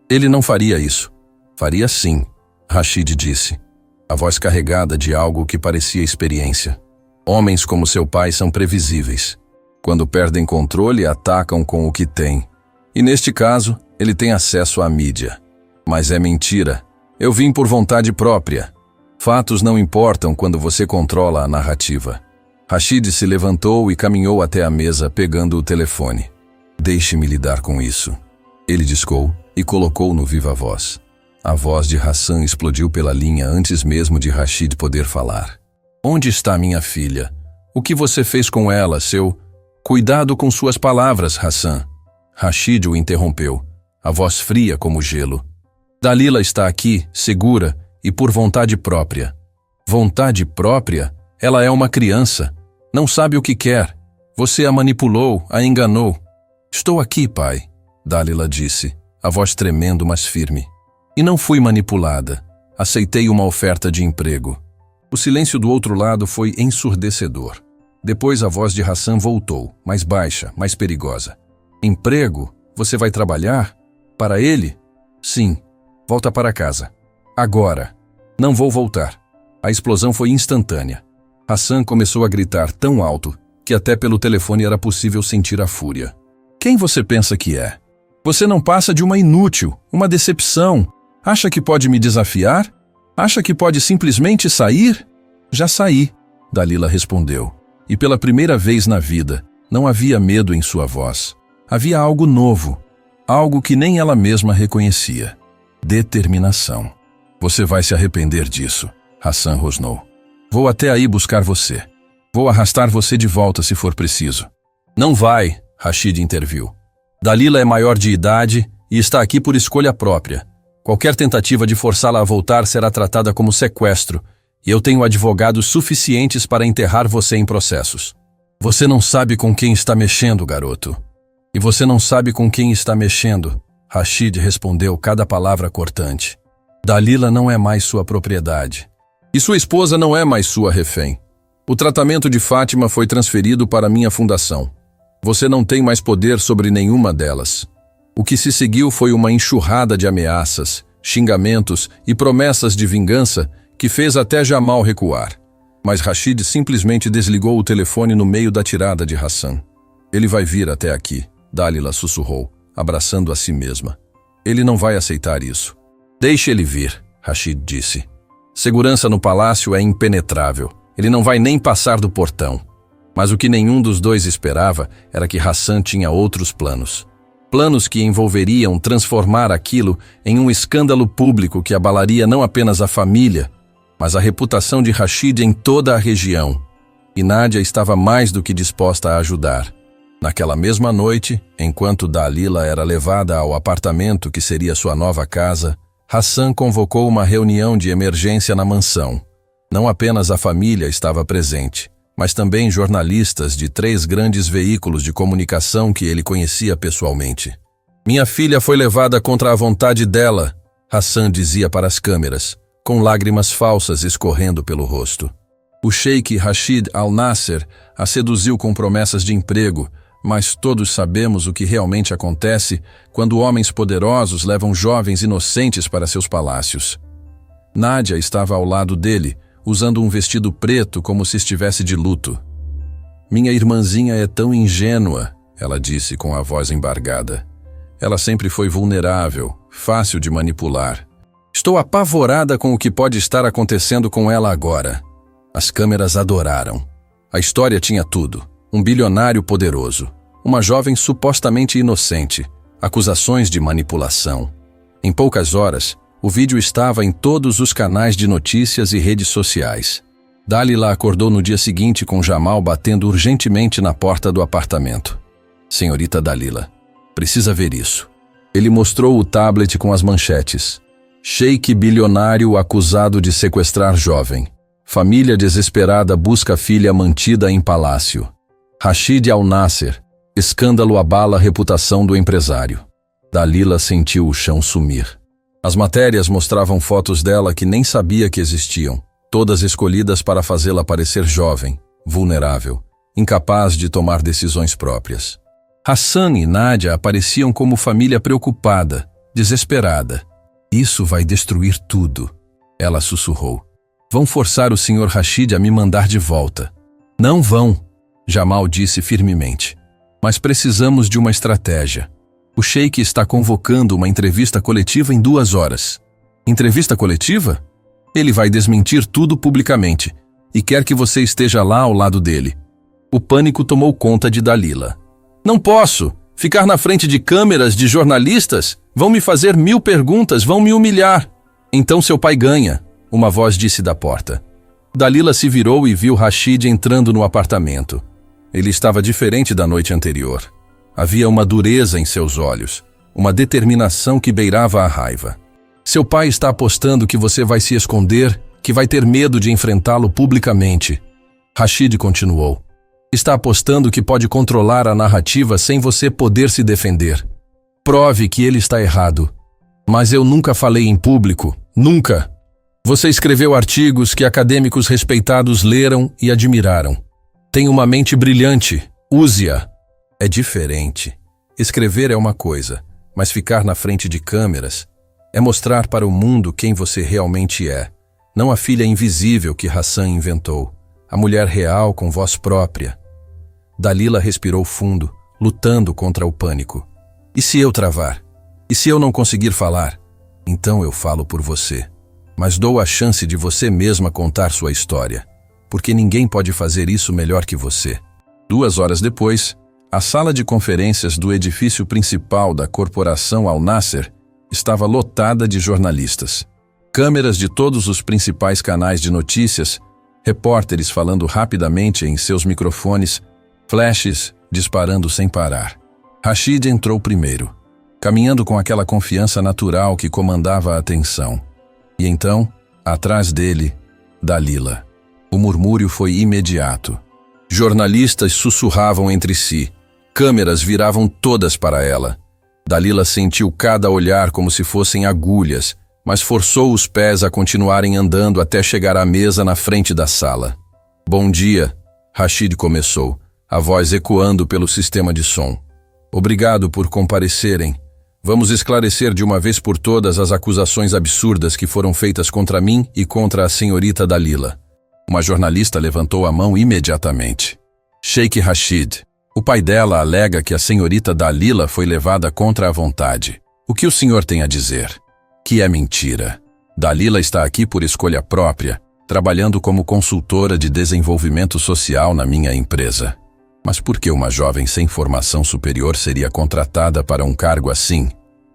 Ele não faria isso. Faria sim, Rashid disse, a voz carregada de algo que parecia experiência. Homens como seu pai são previsíveis. Quando perdem controle, atacam com o que têm. E neste caso, ele tem acesso à mídia. Mas é mentira. Eu vim por vontade própria. Fatos não importam quando você controla a narrativa. Rashid se levantou e caminhou até a mesa pegando o telefone. Deixe-me lidar com isso. Ele discou e colocou no viva voz. A voz de Hassan explodiu pela linha antes mesmo de Rashid poder falar. Onde está minha filha? O que você fez com ela, seu... Cuidado com suas palavras, Hassan. Rashid o interrompeu, a voz fria como gelo. Dalila está aqui, segura e por vontade própria. Vontade própria? Ela é uma criança. Não sabe o que quer. Você a manipulou, a enganou. Estou aqui, pai, Dalila disse, a voz tremendo, mas firme. E não fui manipulada. Aceitei uma oferta de emprego. O silêncio do outro lado foi ensurdecedor. Depois a voz de Hassan voltou, mais baixa, mais perigosa. Emprego? Você vai trabalhar? Para ele? Sim. Volta para casa. Agora. Não vou voltar. A explosão foi instantânea. Hassan começou a gritar tão alto que até pelo telefone era possível sentir a fúria. Quem você pensa que é? Você não passa de uma inútil, uma decepção. Acha que pode me desafiar? Acha que pode simplesmente sair? Já saí, Dalila respondeu. E pela primeira vez na vida, não havia medo em sua voz. Havia algo novo, algo que nem ela mesma reconhecia. Determinação. Você vai se arrepender disso, Hassan rosnou. Vou até aí buscar você. Vou arrastar você de volta se for preciso. Não vai, Rashid interviu. Dalila é maior de idade e está aqui por escolha própria. Qualquer tentativa de forçá-la a voltar será tratada como sequestro, e eu tenho advogados suficientes para enterrar você em processos. Você não sabe com quem está mexendo, garoto. E você não sabe com quem está mexendo, Rashid respondeu cada palavra cortante. Dalila não é mais sua propriedade. E sua esposa não é mais sua refém. O tratamento de Fátima foi transferido para minha fundação. Você não tem mais poder sobre nenhuma delas. O que se seguiu foi uma enxurrada de ameaças, xingamentos e promessas de vingança que fez até Jamal recuar. Mas Rashid simplesmente desligou o telefone no meio da tirada de Hassan. Ele vai vir até aqui, Dalila sussurrou, abraçando a si mesma. Ele não vai aceitar isso. Deixe ele vir, Rashid disse. Segurança no palácio é impenetrável. Ele não vai nem passar do portão. Mas o que nenhum dos dois esperava era que Hassan tinha outros planos. Planos que envolveriam transformar aquilo em um escândalo público que abalaria não apenas a família, mas a reputação de Rashid em toda a região. E Nádia estava mais do que disposta a ajudar. Naquela mesma noite, enquanto Dalila era levada ao apartamento que seria sua nova casa, Hassan convocou uma reunião de emergência na mansão. Não apenas a família estava presente, mas também jornalistas de 3 grandes veículos de comunicação que ele conhecia pessoalmente. Minha filha foi levada contra a vontade dela, Hassan dizia para as câmeras, com lágrimas falsas escorrendo pelo rosto. O sheik Rashid Al-Nasser a seduziu com promessas de emprego, mas todos sabemos o que realmente acontece quando homens poderosos levam jovens inocentes para seus palácios. Nádia estava ao lado dele, usando um vestido preto como se estivesse de luto. Minha irmãzinha é tão ingênua, ela disse com a voz embargada. Ela sempre foi vulnerável, fácil de manipular. Estou apavorada com o que pode estar acontecendo com ela agora. As câmeras adoraram. A história tinha tudo. Um bilionário poderoso. Uma jovem supostamente inocente. Acusações de manipulação. Em poucas horas, o vídeo estava em todos os canais de notícias e redes sociais. Dalila acordou no dia seguinte com Jamal batendo urgentemente na porta do apartamento. Senhorita Dalila, precisa ver isso. Ele mostrou o tablet com as manchetes. Sheik bilionário acusado de sequestrar jovem. Família desesperada busca filha mantida em palácio. Rashid Al-Nasser. Escândalo abala a reputação do empresário. Dalila sentiu o chão sumir. As matérias mostravam fotos dela que nem sabia que existiam, todas escolhidas para fazê-la parecer jovem, vulnerável, incapaz de tomar decisões próprias. Hassan e Nádia apareciam como família preocupada, desesperada. Isso vai destruir tudo, ela sussurrou. Vão forçar o Sr. Rashid a me mandar de volta. Não vão, Jamal disse firmemente. Mas precisamos de uma estratégia. O sheik está convocando uma entrevista coletiva em 2 horas. Entrevista coletiva? Ele vai desmentir tudo publicamente e quer que você esteja lá ao lado dele. O pânico tomou conta de Dalila. Não posso! Ficar na frente de câmeras, de jornalistas? Vão me fazer 1000 perguntas, vão me humilhar. Então seu pai ganha, uma voz disse da porta. Dalila se virou e viu Rashid entrando no apartamento. Ele estava diferente da noite anterior. Havia uma dureza em seus olhos, uma determinação que beirava a raiva. Seu pai está apostando que você vai se esconder, que vai ter medo de enfrentá-lo publicamente. Rashid continuou. Está apostando que pode controlar a narrativa sem você poder se defender. Prove que ele está errado. Mas eu nunca falei em público, nunca. Você escreveu artigos que acadêmicos respeitados leram e admiraram. Tem uma mente brilhante, use-a. É diferente. Escrever é uma coisa, mas ficar na frente de câmeras é mostrar para o mundo quem você realmente é. Não a filha invisível que Hassan inventou, a mulher real com voz própria. Dalila respirou fundo, lutando contra o pânico. E se eu travar? E se eu não conseguir falar? Então eu falo por você. Mas dou a chance de você mesma contar sua história, porque ninguém pode fazer isso melhor que você. 2 horas depois, a sala de conferências do edifício principal da corporação Al-Nasser estava lotada de jornalistas. Câmeras de todos os principais canais de notícias, repórteres falando rapidamente em seus microfones, flashes disparando sem parar. Rashid entrou primeiro, caminhando com aquela confiança natural que comandava a atenção. E então, atrás dele, Dalila. O murmúrio foi imediato. Jornalistas sussurravam entre si. Câmeras viravam todas para ela. Dalila sentiu cada olhar como se fossem agulhas, mas forçou os pés a continuarem andando até chegar à mesa na frente da sala. Bom dia, Rashid começou, a voz ecoando pelo sistema de som. Obrigado por comparecerem. Vamos esclarecer de uma vez por todas as acusações absurdas que foram feitas contra mim e contra a senhorita Dalila. Uma jornalista levantou a mão imediatamente. Sheik Rashid. O pai dela alega que a senhorita Dalila foi levada contra a vontade. O que o senhor tem a dizer? Que é mentira. Dalila está aqui por escolha própria, trabalhando como consultora de desenvolvimento social na minha empresa. Mas por que uma jovem sem formação superior seria contratada para um cargo assim?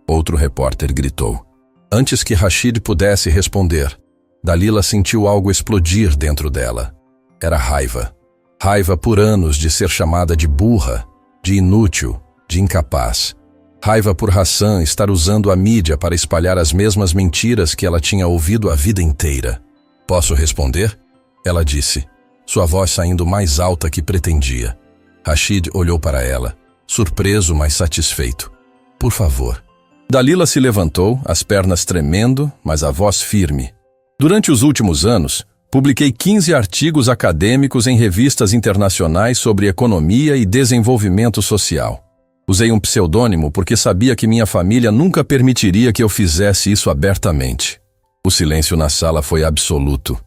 Outro repórter gritou. Antes que Rashid pudesse responder, Dalila sentiu algo explodir dentro dela. Era raiva. Raiva por anos de ser chamada de burra, de inútil, de incapaz. Raiva por Hassan estar usando a mídia para espalhar as mesmas mentiras que ela tinha ouvido a vida inteira. Posso responder? Ela disse, sua voz saindo mais alta que pretendia. Rashid olhou para ela, surpreso, mas satisfeito. Por favor. Dalila se levantou, as pernas tremendo, mas a voz firme. Durante os últimos anos, publiquei 15 artigos acadêmicos em revistas internacionais sobre economia e desenvolvimento social. Usei um pseudônimo porque sabia que minha família nunca permitiria que eu fizesse isso abertamente. O silêncio na sala foi absoluto.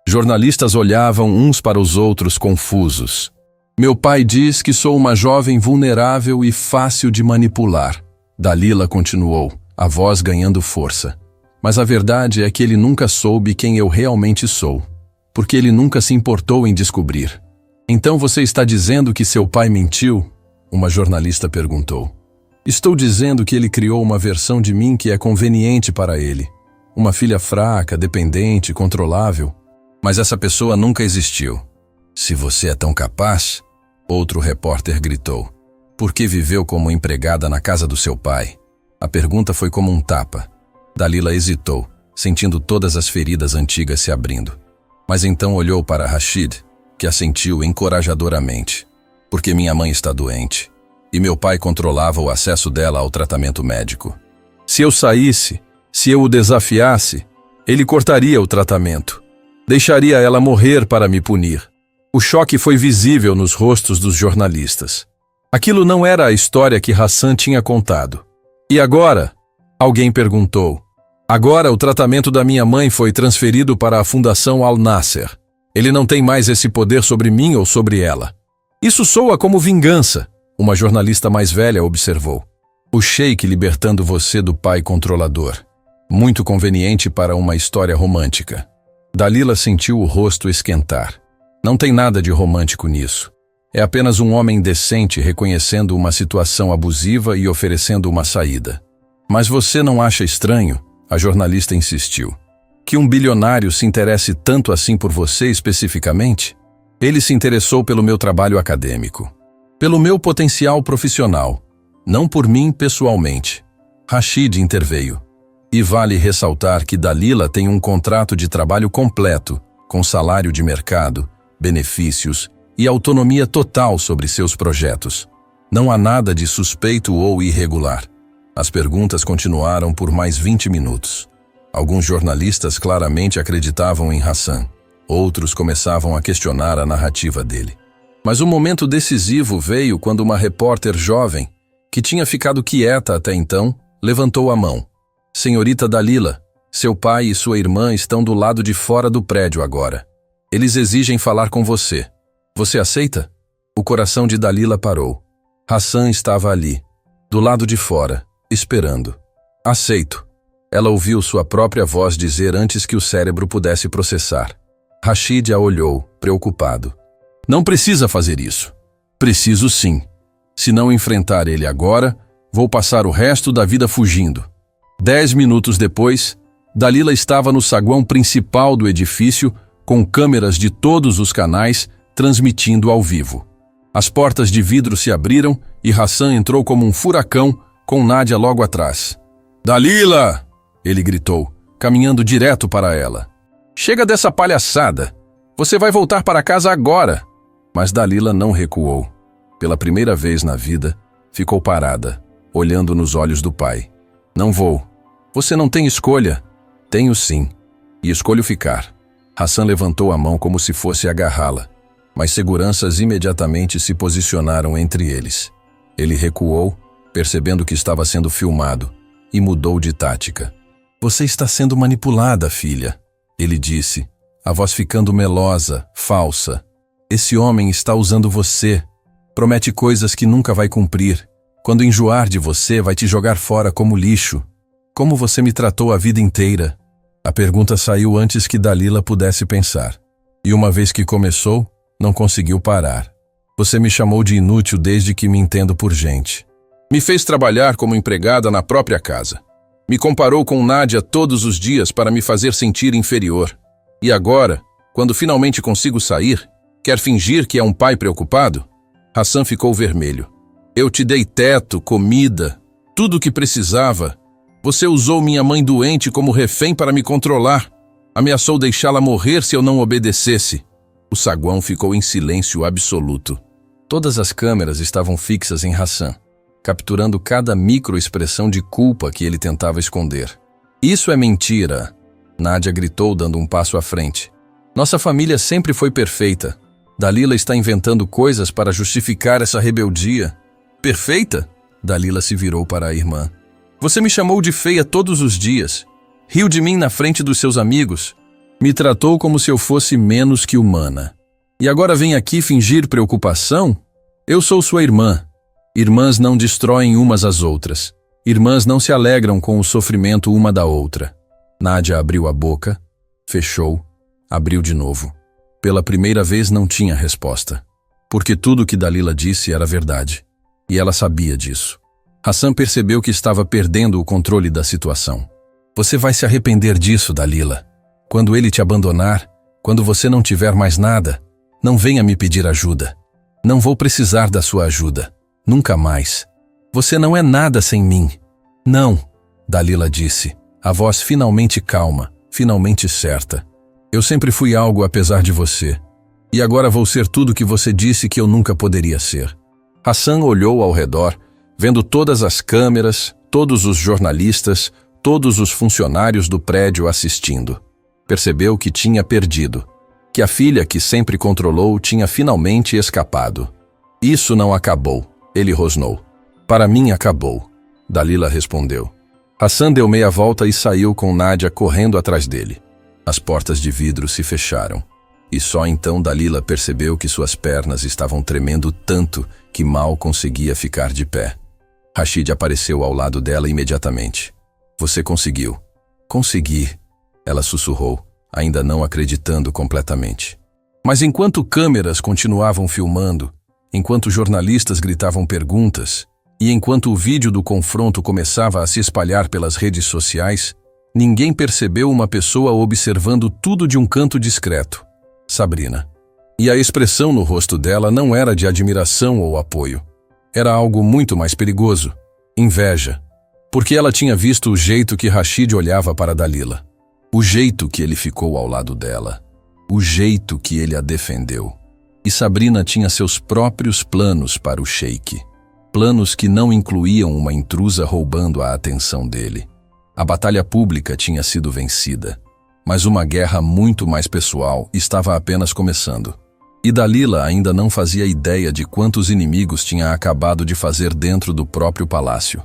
Jornalistas olhavam uns para os outros confusos. Meu pai diz que sou uma jovem vulnerável e fácil de manipular. Dalila continuou, a voz ganhando força. Mas a verdade é que ele nunca soube quem eu realmente sou, porque ele nunca se importou em descobrir. Então você está dizendo que seu pai mentiu? Uma jornalista perguntou. Estou dizendo que ele criou uma versão de mim que é conveniente para ele. Uma filha fraca, dependente, controlável. Mas essa pessoa nunca existiu. Se você é tão capaz, outro repórter gritou. Por que viveu como empregada na casa do seu pai? A pergunta foi como um tapa. Dalila hesitou, sentindo todas as feridas antigas se abrindo. Mas então olhou para Rashid, que assentiu encorajadoramente. Porque minha mãe está doente, e meu pai controlava o acesso dela ao tratamento médico. Se eu saísse, se eu o desafiasse, ele cortaria o tratamento. Deixaria ela morrer para me punir. O choque foi visível nos rostos dos jornalistas. Aquilo não era a história que Hassan tinha contado. E agora? Alguém perguntou. Agora o tratamento da minha mãe foi transferido para a Fundação Al-Nasser. Ele não tem mais esse poder sobre mim ou sobre ela. Isso soa como vingança, uma jornalista mais velha observou. O sheik libertando você do pai controlador. Muito conveniente para uma história romântica. Dalila sentiu o rosto esquentar. Não tem nada de romântico nisso. É apenas um homem decente reconhecendo uma situação abusiva e oferecendo uma saída. Mas você não acha estranho? A jornalista insistiu. Que um bilionário se interesse tanto assim por você especificamente? Ele se interessou pelo meu trabalho acadêmico. Pelo meu potencial profissional. Não por mim pessoalmente. Rashid interveio. E vale ressaltar que Dalila tem um contrato de trabalho completo, com salário de mercado, benefícios e autonomia total sobre seus projetos. Não há nada de suspeito ou irregular. As perguntas continuaram por mais 20 minutos. Alguns jornalistas claramente acreditavam em Hassan. Outros começavam a questionar a narrativa dele. Mas o momento decisivo veio quando uma repórter jovem, que tinha ficado quieta até então, levantou a mão. Senhorita Dalila, seu pai e sua irmã estão do lado de fora do prédio agora. Eles exigem falar com você. Você aceita? O coração de Dalila parou. Hassan estava ali, do lado de fora, esperando. Aceito. Ela ouviu sua própria voz dizer antes que o cérebro pudesse processar. Rashid a olhou, preocupado. Não precisa fazer isso. Preciso sim. Se não enfrentar ele agora, vou passar o resto da vida fugindo. 10 minutos depois, Dalila estava no saguão principal do edifício, com câmeras de todos os canais, transmitindo ao vivo. As portas de vidro se abriram e Hassan entrou como um furacão, com Nádia logo atrás. Dalila! Ele gritou, caminhando direto para ela. Chega dessa palhaçada! Você vai voltar para casa agora! Mas Dalila não recuou. Pela primeira vez na vida, ficou parada, olhando nos olhos do pai. Não vou. Você não tem escolha. Tenho sim. E escolho ficar. Hassan levantou a mão como se fosse agarrá-la. Mas seguranças imediatamente se posicionaram entre eles. Ele recuou, percebendo que estava sendo filmado, e mudou de tática. Você está sendo manipulada, filha. Ele disse, a voz ficando melosa, falsa. Esse homem está usando você. Promete coisas que nunca vai cumprir. Quando enjoar de você, vai te jogar fora como lixo. Como você me tratou a vida inteira? A pergunta saiu antes que Dalila pudesse pensar. E uma vez que começou, não conseguiu parar. Você me chamou de inútil desde que me entendo por gente. Me fez trabalhar como empregada na própria casa. Me comparou com Nádia todos os dias para me fazer sentir inferior. E agora, quando finalmente consigo sair, quer fingir que é um pai preocupado? Hassan ficou vermelho. Eu te dei teto, comida, tudo o que precisava. Você usou minha mãe doente como refém para me controlar. Ameaçou deixá-la morrer se eu não obedecesse. O saguão ficou em silêncio absoluto. Todas as câmeras estavam fixas em Hassan. capturando cada microexpressão de culpa que ele tentava esconder. Isso é mentira, Nádia gritou, dando um passo à frente. Nossa família sempre foi perfeita. Dalila está inventando coisas para justificar essa rebeldia. Perfeita? Dalila se virou para a irmã. Você me chamou de feia todos os dias. Riu de mim na frente dos seus amigos. Me tratou como se eu fosse menos que humana. E agora vem aqui fingir preocupação? Eu sou sua irmã. Irmãs não destroem umas às outras. Irmãs não se alegram com o sofrimento uma da outra. Nádia abriu a boca, fechou, abriu de novo. Pela primeira vez não tinha resposta. Porque tudo o que Dalila disse era verdade. E ela sabia disso. Hassan percebeu que estava perdendo o controle da situação. Você vai se arrepender disso, Dalila. Quando ele te abandonar, quando você não tiver mais nada, não venha me pedir ajuda. Não vou precisar da sua ajuda. Nunca mais. Você não é nada sem mim. Não, Dalila disse, a voz finalmente calma, finalmente certa. Eu sempre fui algo apesar de você. E agora vou ser tudo que você disse que eu nunca poderia ser. Hassan olhou ao redor, vendo todas as câmeras, todos os jornalistas, todos os funcionários do prédio assistindo. Percebeu que tinha perdido, que a filha que sempre controlou tinha finalmente escapado. Isso não acabou, ele rosnou. Para mim acabou, Dalila respondeu. Hassan deu meia volta e saiu com Nádia correndo atrás dele. As portas de vidro se fecharam. E só então Dalila percebeu que suas pernas estavam tremendo tanto que mal conseguia ficar de pé. Rashid apareceu ao lado dela imediatamente. Você conseguiu. Consegui, ela sussurrou, ainda não acreditando completamente. Mas enquanto câmeras continuavam filmando, enquanto jornalistas gritavam perguntas, e enquanto o vídeo do confronto começava a se espalhar pelas redes sociais, ninguém percebeu uma pessoa observando tudo de um canto discreto. Sabrina. E a expressão no rosto dela não era de admiração ou apoio. Era algo muito mais perigoso. Inveja. Porque ela tinha visto o jeito que Rashid olhava para Dalila. O jeito que ele ficou ao lado dela. O jeito que ele a defendeu. E Sabrina tinha seus próprios planos para o sheik. Planos que não incluíam uma intrusa roubando a atenção dele. A batalha pública tinha sido vencida. Mas uma guerra muito mais pessoal estava apenas começando. E Dalila ainda não fazia ideia de quantos inimigos tinha acabado de fazer dentro do próprio palácio.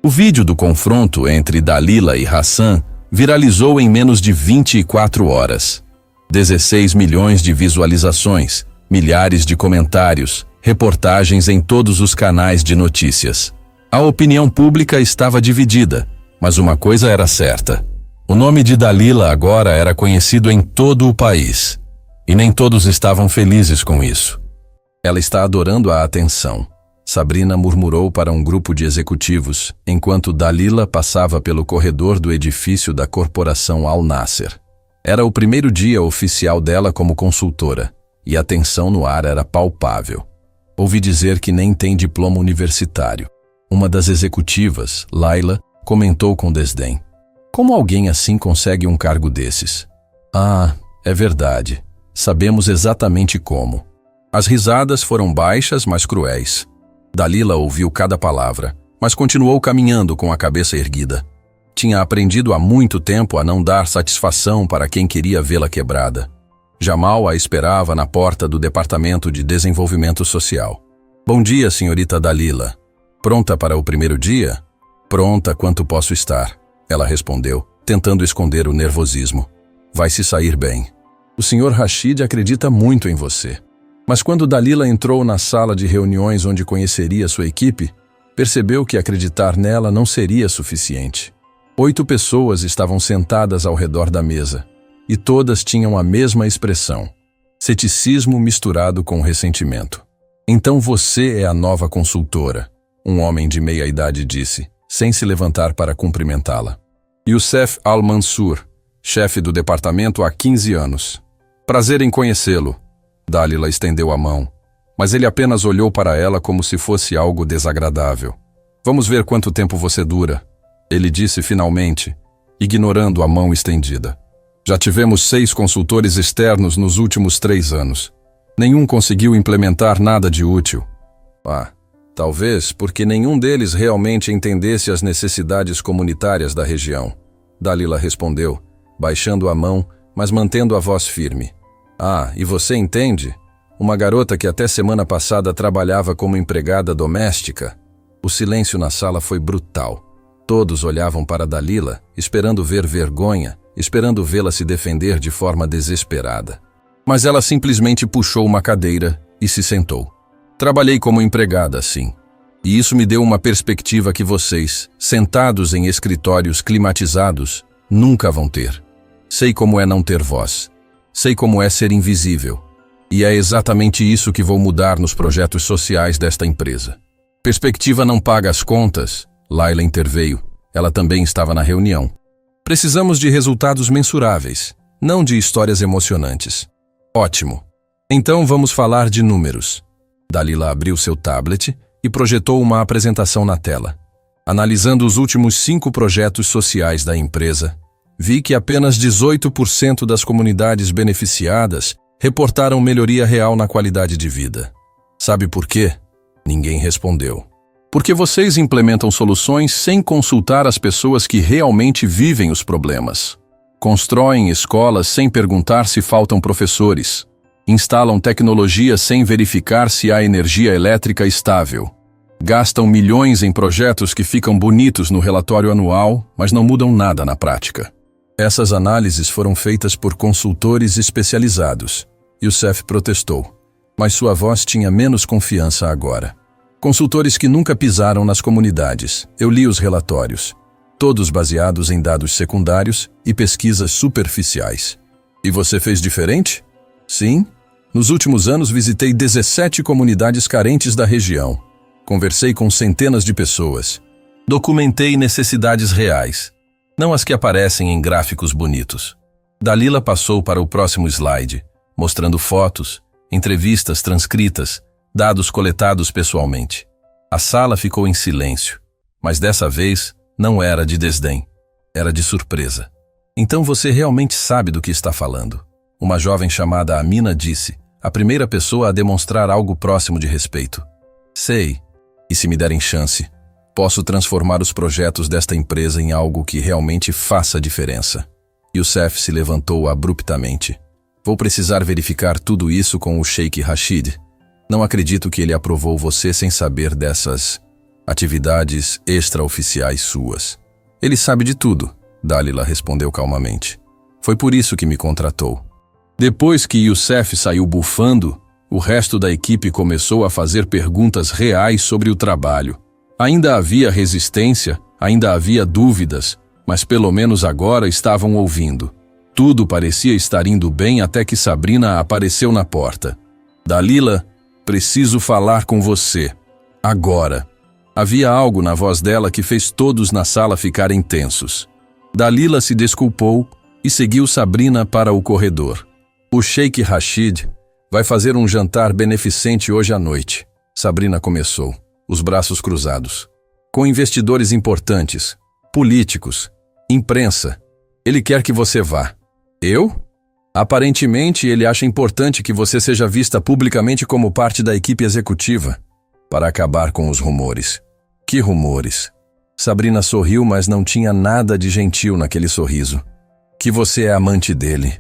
O vídeo do confronto entre Dalila e Hassan viralizou em menos de 24 horas. 16 milhões de visualizações, milhares de comentários, reportagens em todos os canais de notícias. A opinião pública estava dividida, mas uma coisa era certa. O nome de Dalila agora era conhecido em todo o país. E nem todos estavam felizes com isso. Ela está adorando a atenção, Sabrina murmurou para um grupo de executivos, enquanto Dalila passava pelo corredor do edifício da corporação Al Nasser. Era o primeiro dia oficial dela como consultora, e a tensão no ar era palpável. Ouvi dizer que nem tem diploma universitário. Uma das executivas, Laila, comentou com desdém. Como alguém assim consegue um cargo desses? Ah, é verdade. Sabemos exatamente como. As risadas foram baixas, mas cruéis. Dalila ouviu cada palavra, mas continuou caminhando com a cabeça erguida. Tinha aprendido há muito tempo a não dar satisfação para quem queria vê-la quebrada. Jamal a esperava na porta do Departamento de Desenvolvimento Social. Bom dia, senhorita Dalila. Pronta para o primeiro dia? Pronta quanto posso estar, ela respondeu, tentando esconder o nervosismo. Vai se sair bem. O senhor Rashid acredita muito em você. Mas quando Dalila entrou na sala de reuniões onde conheceria sua equipe, percebeu que acreditar nela não seria suficiente. 8 pessoas estavam sentadas ao redor da mesa, e todas tinham a mesma expressão, ceticismo misturado com ressentimento. Então você é a nova consultora, um homem de meia idade disse, sem se levantar para cumprimentá-la. Youssef Al-Mansur, chefe do departamento há 15 anos. Prazer em conhecê-lo. Dalila estendeu a mão, mas ele apenas olhou para ela como se fosse algo desagradável. Vamos ver quanto tempo você dura, ele disse finalmente, ignorando a mão estendida. Já tivemos 6 consultores externos nos últimos 3 anos. Nenhum conseguiu implementar nada de útil. Ah, Talvez porque nenhum deles realmente entendesse as necessidades comunitárias da região. Dalila respondeu, baixando a mão, mas mantendo a voz firme. Ah, e você entende? Uma garota que até semana passada trabalhava como empregada doméstica. O silêncio na sala foi brutal. Todos olhavam para Dalila, esperando ver vergonha, esperando vê-la se defender de forma desesperada. Mas ela simplesmente puxou uma cadeira e se sentou. Trabalhei como empregada, sim. E isso me deu uma perspectiva que vocês, sentados em escritórios climatizados, nunca vão ter. Sei como é não ter voz. Sei como é ser invisível. E é exatamente isso que vou mudar nos projetos sociais desta empresa. Perspectiva não paga as contas. Laila interveio. Ela também estava na reunião. Precisamos de resultados mensuráveis, não de histórias emocionantes. Ótimo. Então vamos falar de números. Dalila abriu seu tablet e projetou uma apresentação na tela. Analisando os últimos 5 projetos sociais da empresa, vi que apenas 18% das comunidades beneficiadas reportaram melhoria real na qualidade de vida. Sabe por quê? Ninguém respondeu. Porque vocês implementam soluções sem consultar as pessoas que realmente vivem os problemas. Constroem escolas sem perguntar se faltam professores. Instalam tecnologia sem verificar se há energia elétrica estável. Gastam milhões em projetos que ficam bonitos no relatório anual, mas não mudam nada na prática. Essas análises foram feitas por consultores especializados. Youssef protestou, mas sua voz tinha menos confiança agora. Consultores que nunca pisaram nas comunidades. Eu li os relatórios, todos baseados em dados secundários e pesquisas superficiais. E você fez diferente? Sim. Nos últimos anos visitei 17 comunidades carentes da região. Conversei com centenas de pessoas. Documentei necessidades reais, não as que aparecem em gráficos bonitos. Dalila passou para o próximo slide, mostrando fotos, entrevistas transcritas, dados coletados pessoalmente. A sala ficou em silêncio, mas dessa vez não era de desdém, era de surpresa. Então você realmente sabe do que está falando. Uma jovem chamada Amina disse, a primeira pessoa a demonstrar algo próximo de respeito. Sei, e se me derem chance, posso transformar os projetos desta empresa em algo que realmente faça diferença. Youssef se levantou abruptamente. Vou precisar verificar tudo isso com o Sheikh Rashid. Não acredito que ele aprovou você sem saber dessas atividades extraoficiais suas. Ele sabe de tudo, Dalila respondeu calmamente. Foi por isso que me contratou. Depois que Youssef saiu bufando, o resto da equipe começou a fazer perguntas reais sobre o trabalho. Ainda havia resistência, ainda havia dúvidas, mas pelo menos agora estavam ouvindo. Tudo parecia estar indo bem até que Sabrina apareceu na porta. Dalila, preciso falar com você. Agora. Havia algo na voz dela que fez todos na sala ficarem tensos. Dalila se desculpou e seguiu Sabrina para o corredor. O Sheikh Rashid vai fazer um jantar beneficente hoje à noite. Sabrina começou, os braços cruzados. Com investidores importantes, políticos, imprensa. Ele quer que você vá. Eu? Aparentemente, ele acha importante que você seja vista publicamente como parte da equipe executiva, para acabar com os rumores. Que rumores? Sabrina sorriu, mas não tinha nada de gentil naquele sorriso. Que você é amante dele.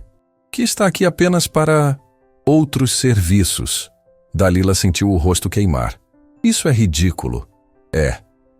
Que está aqui apenas para outros serviços. Dalila sentiu o rosto queimar. Isso é ridículo. É,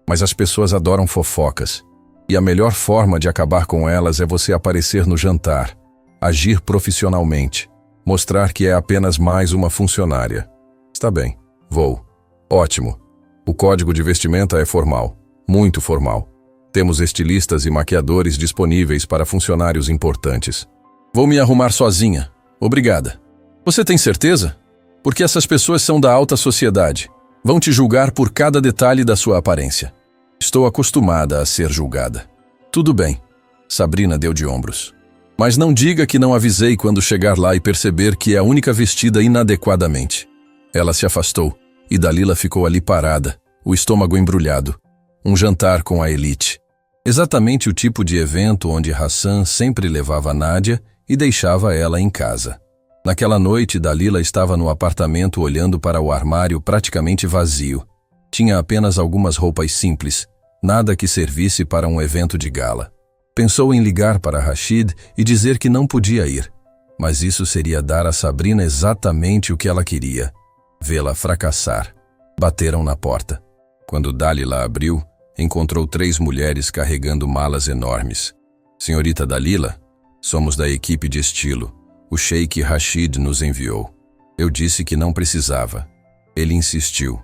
mas as pessoas adoram fofocas. E a melhor forma de acabar com elas é você aparecer no jantar, agir profissionalmente, mostrar que é apenas mais uma funcionária. Está bem, vou. Ótimo. O código de vestimenta é formal, muito formal. Temos estilistas e maquiadores disponíveis para funcionários importantes. Vou me arrumar sozinha. Obrigada. Você tem certeza? Porque essas pessoas são da alta sociedade. Vão te julgar por cada detalhe da sua aparência. Estou acostumada a ser julgada. Tudo bem. Sabrina deu de ombros. Mas não diga que não avisei quando chegar lá e perceber que é a única vestida inadequadamente. Ela se afastou e Dalila ficou ali parada, o estômago embrulhado. Um jantar com a elite. Exatamente o tipo de evento onde Hassan sempre levava Nádia e deixava ela em casa. Naquela noite, Dalila estava no apartamento olhando para o armário praticamente vazio. Tinha apenas algumas roupas simples, nada que servisse para um evento de gala. Pensou em ligar para Rashid e dizer que não podia ir, mas isso seria dar a Sabrina exatamente o que ela queria: vê-la fracassar. Bateram na porta. Quando Dalila abriu, encontrou 3 mulheres carregando malas enormes. Senhorita Dalila, somos da equipe de estilo. O Sheikh Rashid nos enviou. Eu disse que não precisava. Ele insistiu.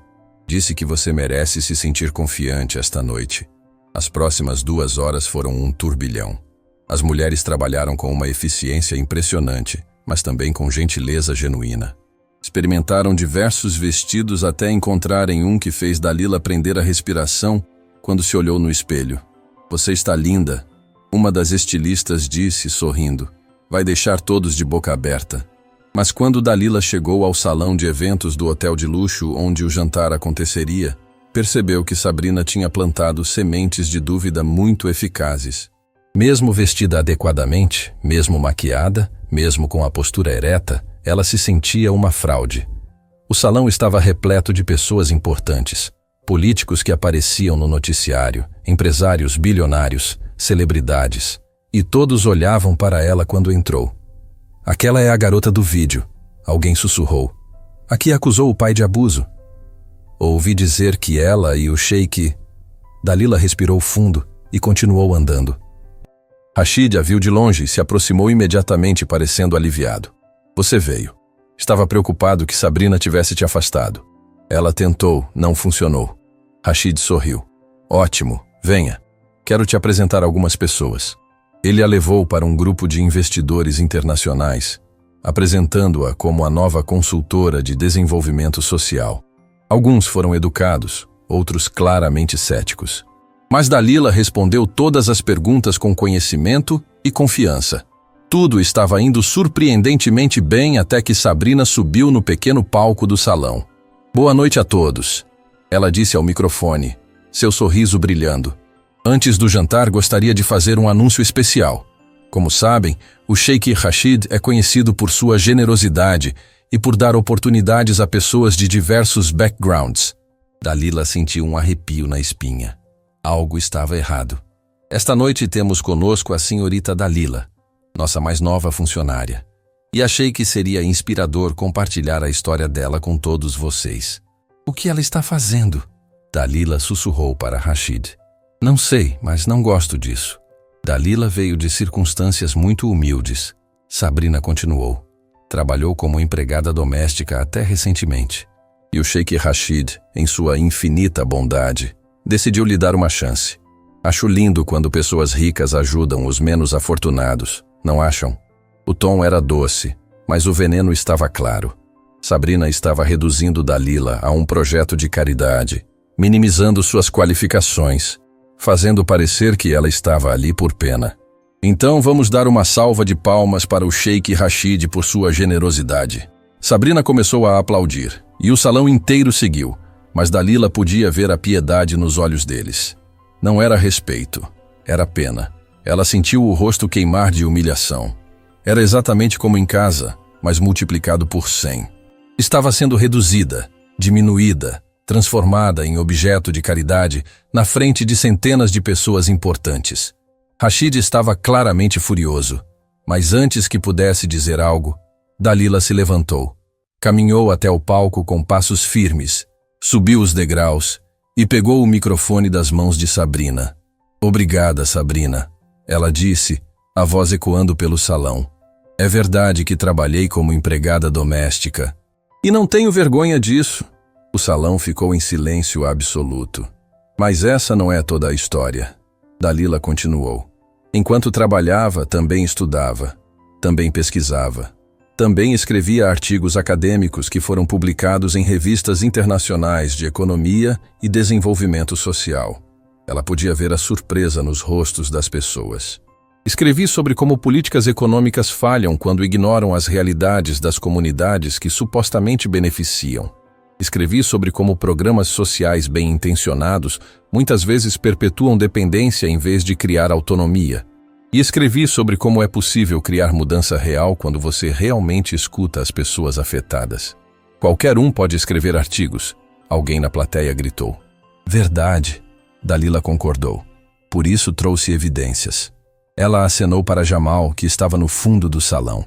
Disse que você merece se sentir confiante esta noite. As próximas 2 horas foram um turbilhão. As mulheres trabalharam com uma eficiência impressionante, mas também com gentileza genuína. Experimentaram diversos vestidos até encontrarem um que fez Dalila prender a respiração quando se olhou no espelho. Você está linda, uma das estilistas disse, sorrindo. Vai deixar todos de boca aberta. Mas quando Dalila chegou ao salão de eventos do hotel de luxo onde o jantar aconteceria, percebeu que Sabrina tinha plantado sementes de dúvida muito eficazes. Mesmo vestida adequadamente, mesmo maquiada, mesmo com a postura ereta, ela se sentia uma fraude. O salão estava repleto de pessoas importantes, políticos que apareciam no noticiário, empresários bilionários, celebridades, e todos olhavam para ela quando entrou. Aquela é a garota do vídeo, alguém sussurrou. Aqui acusou o pai de abuso. Ouvi dizer que ela e o Sheikh... Dalila respirou fundo e continuou andando. Rashid a viu de longe e se aproximou imediatamente, parecendo aliviado. Você veio. Estava preocupado que Sabrina tivesse te afastado. Ela tentou, não funcionou. Rashid sorriu. Ótimo, venha. Quero te apresentar algumas pessoas. Ele a levou para um grupo de investidores internacionais, apresentando-a como a nova consultora de desenvolvimento social. Alguns foram educados, outros claramente céticos. Mas Dalila respondeu todas as perguntas com conhecimento e confiança. Tudo estava indo surpreendentemente bem até que Sabrina subiu no pequeno palco do salão. Boa noite a todos, ela disse ao microfone, seu sorriso brilhando. Antes do jantar, gostaria de fazer um anúncio especial. Como sabem, o Sheikh Rashid é conhecido por sua generosidade e por dar oportunidades a pessoas de diversos backgrounds. Dalila sentiu um arrepio na espinha. Algo estava errado. Esta noite temos conosco a senhorita Dalila, nossa mais nova funcionária, e achei que seria inspirador compartilhar a história dela com todos vocês. O que ela está fazendo? Dalila sussurrou para Rashid. Não sei, mas não gosto disso. Dalila veio de circunstâncias muito humildes. Sabrina continuou. Trabalhou como empregada doméstica até recentemente. E o Sheikh Rashid, em sua infinita bondade, decidiu lhe dar uma chance. Acho lindo quando pessoas ricas ajudam os menos afortunados, não acham? O tom era doce, mas o veneno estava claro. Sabrina estava reduzindo Dalila a um projeto de caridade, minimizando suas qualificações, fazendo parecer que ela estava ali por pena. Então vamos dar uma salva de palmas para o Sheikh Rashid por sua generosidade. Sabrina começou a aplaudir, e o salão inteiro seguiu, mas Dalila podia ver a piedade nos olhos deles. Não era respeito, era pena. Ela sentiu o rosto queimar de humilhação. Era exatamente como em casa, mas multiplicado por 100. Estava sendo reduzida, diminuída, transformada em objeto de caridade na frente de centenas de pessoas importantes. Rashid estava claramente furioso, mas antes que pudesse dizer algo, Dalila se levantou, caminhou até o palco com passos firmes, subiu os degraus e pegou o microfone das mãos de Sabrina. Obrigada, Sabrina, ela disse, a voz ecoando pelo salão. É verdade que trabalhei como empregada doméstica. E não tenho vergonha disso. O salão ficou em silêncio absoluto. Mas essa não é toda a história. Dalila continuou. Enquanto trabalhava, também estudava, também pesquisava, também escrevia artigos acadêmicos que foram publicados em revistas internacionais de economia e desenvolvimento social. Ela podia ver a surpresa nos rostos das pessoas. Escrevi sobre como políticas econômicas falham quando ignoram as realidades das comunidades que supostamente beneficiam. Escrevi sobre como programas sociais bem-intencionados muitas vezes perpetuam dependência em vez de criar autonomia. E escrevi sobre como é possível criar mudança real quando você realmente escuta as pessoas afetadas. Qualquer um pode escrever artigos, Alguém na plateia gritou. Verdade, Dalila concordou. Por isso trouxe evidências. Ela acenou para Jamal, que estava no fundo do salão.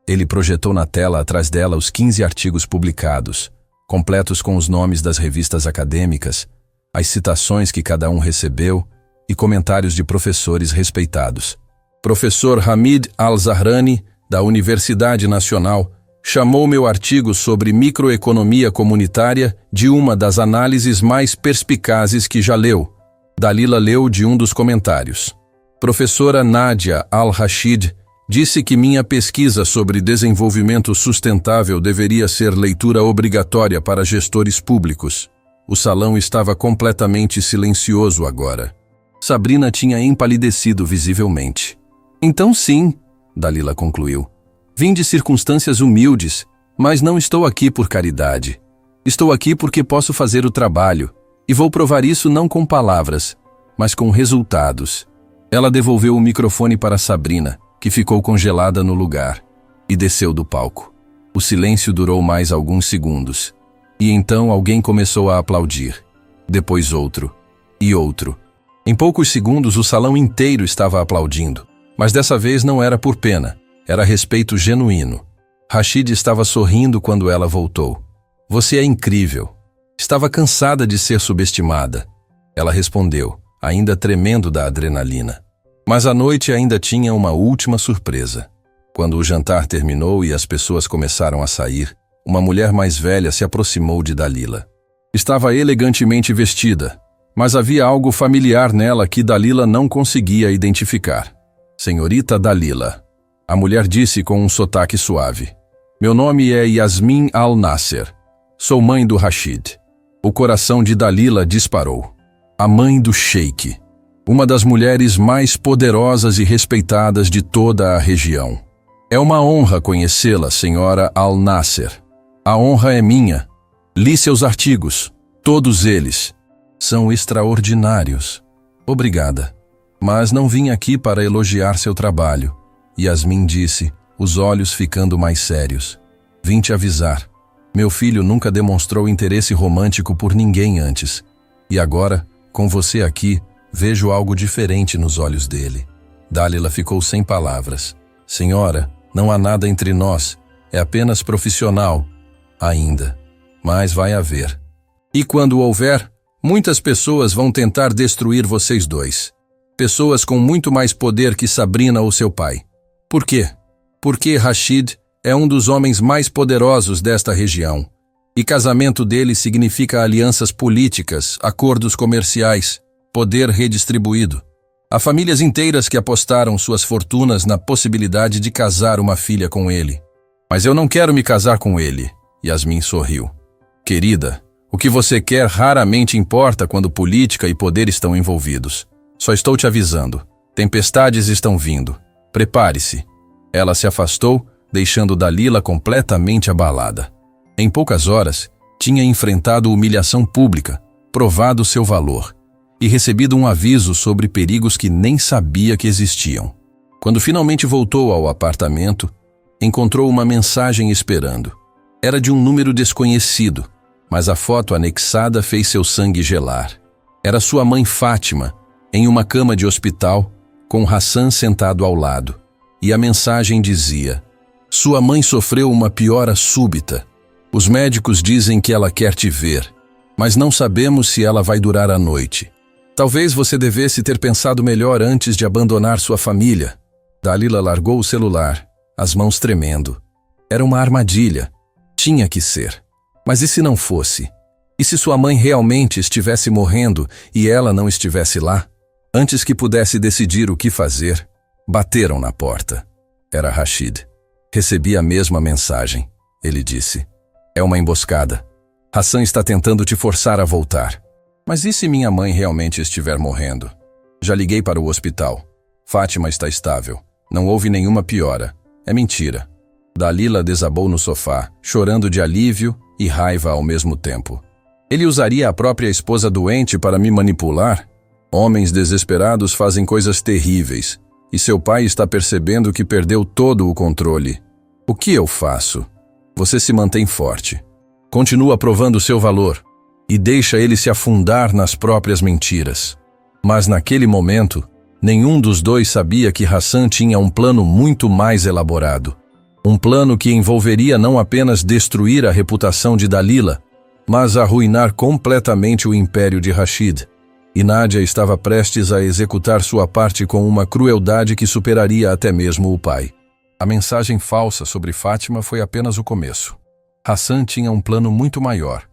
Ele projetou na tela atrás dela os 15 artigos publicados, completos com os nomes das revistas acadêmicas, as citações que cada um recebeu e comentários de professores respeitados. Professor Hamid Al-Zahrani, da Universidade Nacional, chamou meu artigo sobre microeconomia comunitária de uma das análises mais perspicazes que já leu. Dalila leu de um dos comentários. Professora Nadia Al-Rashid disse que minha pesquisa sobre desenvolvimento sustentável deveria ser leitura obrigatória para gestores públicos. O salão estava completamente silencioso agora. Sabrina tinha empalidecido visivelmente. Então sim, Dalila concluiu. Vim de circunstâncias humildes, mas não estou aqui por caridade. Estou aqui porque posso fazer o trabalho, e vou provar isso não com palavras, mas com resultados. Ela devolveu o microfone para Sabrina, que ficou congelada no lugar, e desceu do palco. O silêncio durou mais alguns segundos, e então alguém começou a aplaudir. Depois outro, e outro. Em poucos segundos o salão inteiro estava aplaudindo, mas dessa vez não era por pena, era respeito genuíno. Rashid estava sorrindo quando ela voltou. Você é incrível. Estava cansada de ser subestimada. Ela respondeu, ainda tremendo da adrenalina. Mas a noite ainda tinha uma última surpresa. Quando o jantar terminou e as pessoas começaram a sair, uma mulher mais velha se aproximou de Dalila. Estava elegantemente vestida, mas havia algo familiar nela que Dalila não conseguia identificar. Senhorita Dalila, a mulher disse com um sotaque suave. Meu nome é Yasmin Al-Nasser. Sou mãe do Rashid. O coração de Dalila disparou. A mãe do Sheik. Uma das mulheres mais poderosas e respeitadas de toda a região. É uma honra conhecê-la, senhora Al-Nasser. A honra é minha. Li seus artigos. Todos eles. São extraordinários. Obrigada. Mas não vim aqui para elogiar seu trabalho. Yasmin disse, os olhos ficando mais sérios. Vim te avisar. Meu filho nunca demonstrou interesse romântico por ninguém antes. E agora, com você aqui, vejo algo diferente nos olhos dele. Dalila ficou sem palavras. Senhora, não há nada entre nós. É apenas profissional. Ainda. Mas vai haver. E quando houver, muitas pessoas vão tentar destruir vocês dois. Pessoas com muito mais poder que Sabrina ou seu pai. Por quê? Porque Rashid é um dos homens mais poderosos desta região. E casamento dele significa alianças políticas, acordos comerciais, poder redistribuído. Há famílias inteiras que apostaram suas fortunas na possibilidade de casar uma filha com ele. Mas eu não quero me casar com ele, Yasmin sorriu. Querida, o que você quer raramente importa quando política e poder estão envolvidos. Só estou te avisando. Tempestades estão vindo. Prepare-se. Ela se afastou, deixando Dalila completamente abalada. Em poucas horas, tinha enfrentado humilhação pública, provado seu valor e recebido um aviso sobre perigos que nem sabia que existiam. Quando finalmente voltou ao apartamento, encontrou uma mensagem esperando. Era de um número desconhecido, mas a foto anexada fez seu sangue gelar. Era sua mãe Fátima, em uma cama de hospital, com Hassan sentado ao lado. E a mensagem dizia: sua mãe sofreu uma piora súbita. Os médicos dizem que ela quer te ver, mas não sabemos se ela vai durar a noite. Talvez você devesse ter pensado melhor antes de abandonar sua família. Dalila largou o celular, as mãos tremendo. Era uma armadilha. Tinha que ser. Mas e se não fosse? E se sua mãe realmente estivesse morrendo e ela não estivesse lá? Antes que pudesse decidir o que fazer, bateram na porta. Era Rashid. Recebi a mesma mensagem. Ele disse: é uma emboscada. Hassan está tentando te forçar a voltar. Mas e se minha mãe realmente estiver morrendo? Já liguei para o hospital. Fátima está estável. Não houve nenhuma piora. É mentira. Dalila desabou no sofá, chorando de alívio e raiva ao mesmo tempo. Ele usaria a própria esposa doente para me manipular? Homens desesperados fazem coisas terríveis, e seu pai está percebendo que perdeu todo o controle. O que eu faço? Você se mantém forte. Continua provando seu valor. e deixa ele se afundar nas próprias mentiras. Mas naquele momento, nenhum dos dois sabia que Hassan tinha um plano muito mais elaborado. Um plano que envolveria não apenas destruir a reputação de Dalila, mas arruinar completamente o império de Rashid. E Nadia estava prestes a executar sua parte com uma crueldade que superaria até mesmo o pai. A mensagem falsa sobre Fátima foi apenas o começo. Hassan tinha um plano muito maior,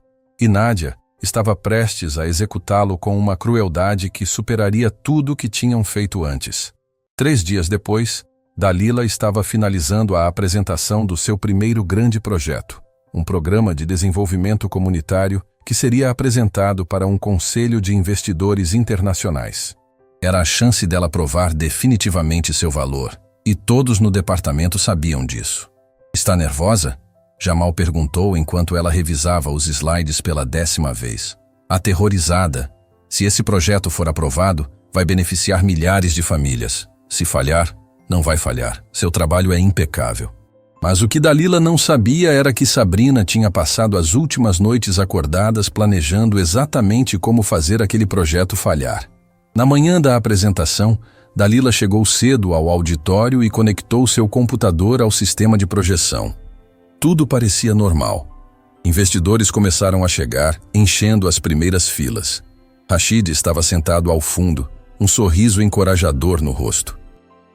e Nadia estava prestes a executá-lo com uma crueldade que superaria tudo o que tinham feito antes. 3 dias depois, Dalila estava finalizando a apresentação do seu primeiro grande projeto, um programa de desenvolvimento comunitário que seria apresentado para um conselho de investidores internacionais. Era a chance dela provar definitivamente seu valor, e todos no departamento sabiam disso. "Está nervosa?" Jamal perguntou enquanto ela revisava os slides pela 10ª vez. Aterrorizada. Se esse projeto for aprovado, vai beneficiar milhares de famílias. Se falhar, não vai falhar. Seu trabalho é impecável. Mas o que Dalila não sabia era que Sabrina tinha passado as últimas noites acordadas planejando exatamente como fazer aquele projeto falhar. Na manhã da apresentação, Dalila chegou cedo ao auditório e conectou seu computador ao sistema de projeção. Tudo parecia normal. Investidores começaram a chegar, enchendo as primeiras filas. Rashid estava sentado ao fundo, um sorriso encorajador no rosto.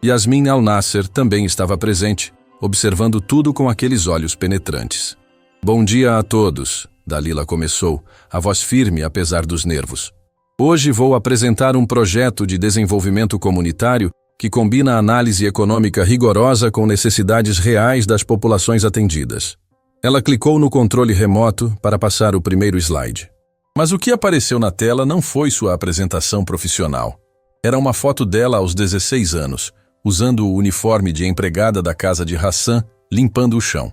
Yasmin Al-Nasser também estava presente, observando tudo com aqueles olhos penetrantes. "Bom dia a todos", Dalila começou, a voz firme apesar dos nervos. "Hoje vou apresentar um projeto de desenvolvimento comunitário que combina análise econômica rigorosa com necessidades reais das populações atendidas." Ela clicou no controle remoto para passar o primeiro slide. Mas o que apareceu na tela não foi sua apresentação profissional. Era uma foto dela aos 16 anos, usando o uniforme de empregada da casa de Hassan, limpando o chão.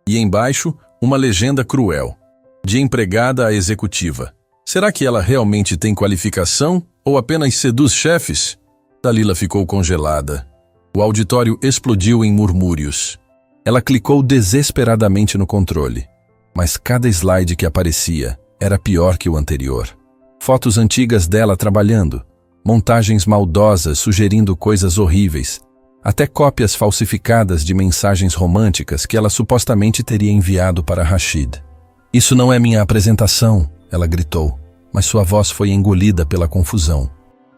E embaixo, uma legenda cruel: "De empregada a executiva. Será que ela realmente tem qualificação ou apenas seduz chefes?" Dalila ficou congelada. O auditório explodiu em murmúrios. Ela clicou desesperadamente no controle, mas cada slide que aparecia era pior que o anterior. Fotos antigas dela trabalhando, montagens maldosas sugerindo coisas horríveis, até cópias falsificadas de mensagens românticas que ela supostamente teria enviado para Rashid. "Isso não é minha apresentação", ela gritou, mas sua voz foi engolida pela confusão.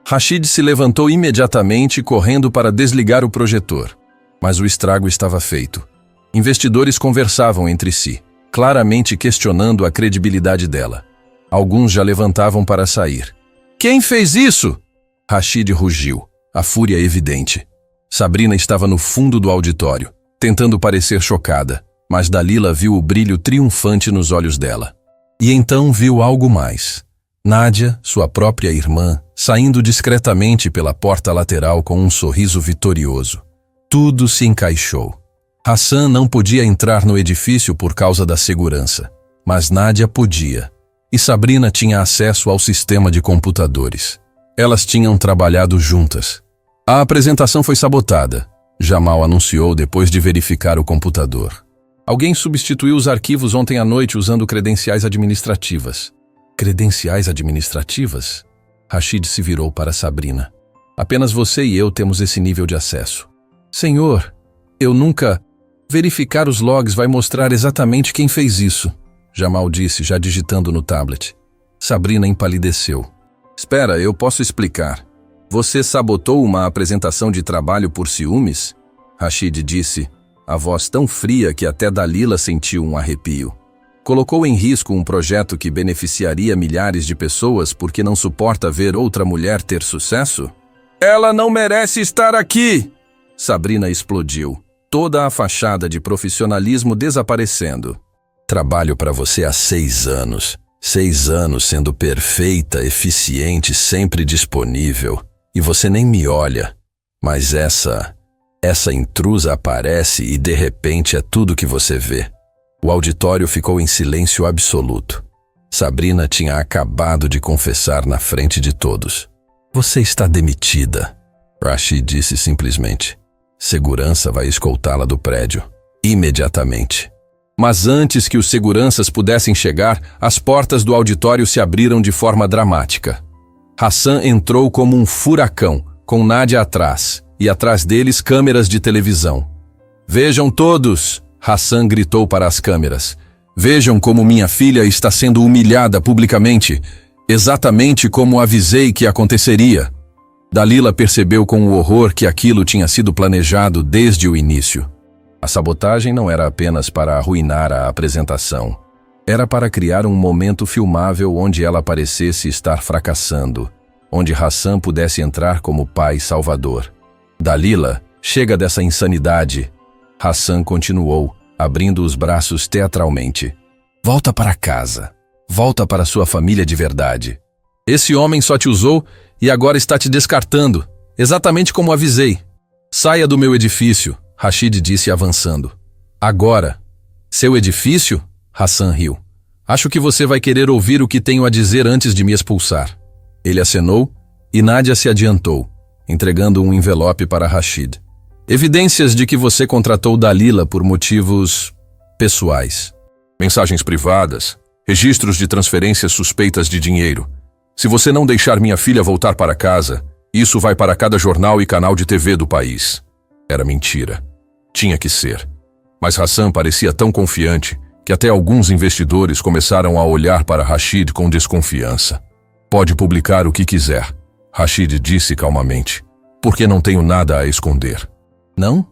Rashid se levantou imediatamente, correndo para desligar o projetor. Mas o estrago estava feito. Investidores conversavam entre si, claramente questionando a credibilidade dela. Alguns já levantavam para sair. "Quem fez isso?" Rashid rugiu, a fúria evidente. Sabrina estava no fundo do auditório, tentando parecer chocada, mas Dalila viu o brilho triunfante nos olhos dela. E então viu algo mais. Nadia, sua própria irmã, saindo discretamente pela porta lateral com um sorriso vitorioso. Tudo se encaixou. Hassan não podia entrar no edifício por causa da segurança, mas Nadia podia. E Sabrina tinha acesso ao sistema de computadores. Elas tinham trabalhado juntas. A apresentação foi sabotada, Jamal anunciou depois de verificar o computador. Alguém substituiu os arquivos ontem à noite usando credenciais administrativas. Credenciais administrativas? Rashid se virou para Sabrina. Apenas você e eu temos esse nível de acesso. Senhor, eu nunca... Verificar os logs vai mostrar exatamente quem fez isso, Jamal disse, já digitando no tablet. Sabrina empalideceu. Espera, eu posso explicar. Você sabotou uma apresentação de trabalho por ciúmes? Rashid disse, a voz tão fria que até Dalila sentiu um arrepio. Colocou em risco um projeto que beneficiaria milhares de pessoas porque não suporta ver outra mulher ter sucesso? Ela não merece estar aqui! Sabrina explodiu, toda a fachada de profissionalismo desaparecendo. Trabalho para você há 6 anos. 6 anos sendo perfeita, eficiente, sempre disponível. E você nem me olha. Mas essa intrusa aparece e de repente é tudo que você vê. O auditório ficou em silêncio absoluto. Sabrina tinha acabado de confessar na frente de todos. Você está demitida, Rashid disse simplesmente. Segurança vai escoltá-la do prédio. Imediatamente. Mas antes que os seguranças pudessem chegar, as portas do auditório se abriram de forma dramática. Hassan entrou como um furacão, com Nadia atrás, e atrás deles câmeras de televisão. "Vejam todos!" Hassan gritou para as câmeras. "Vejam como minha filha está sendo humilhada publicamente, exatamente como avisei que aconteceria." Dalila percebeu com o horror que aquilo tinha sido planejado desde o início. A sabotagem não era apenas para arruinar a apresentação. Era para criar um momento filmável onde ela parecesse estar fracassando, onde Hassan pudesse entrar como pai salvador. "Dalila, chega dessa insanidade." Hassan continuou, abrindo os braços teatralmente. "Volta para casa. Volta para sua família de verdade. Esse homem só te usou e agora está te descartando, exatamente como avisei. Saia do meu edifício." Rashid disse avançando. "Agora." "Seu edifício?" Hassan riu. "Acho que você vai querer ouvir o que tenho a dizer antes de me expulsar." Ele acenou e Nadia se adiantou, entregando um envelope para Rashid. "Evidências de que você contratou Dalila por motivos pessoais. Mensagens privadas, registros de transferências suspeitas de dinheiro. Se você não deixar minha filha voltar para casa, isso vai para cada jornal e canal de TV do país." Era mentira. Tinha que ser. Mas Hassan parecia tão confiante que até alguns investidores começaram a olhar para Rashid com desconfiança. "Pode publicar o que quiser," Rashid disse calmamente, "porque não tenho nada a esconder." "Não?"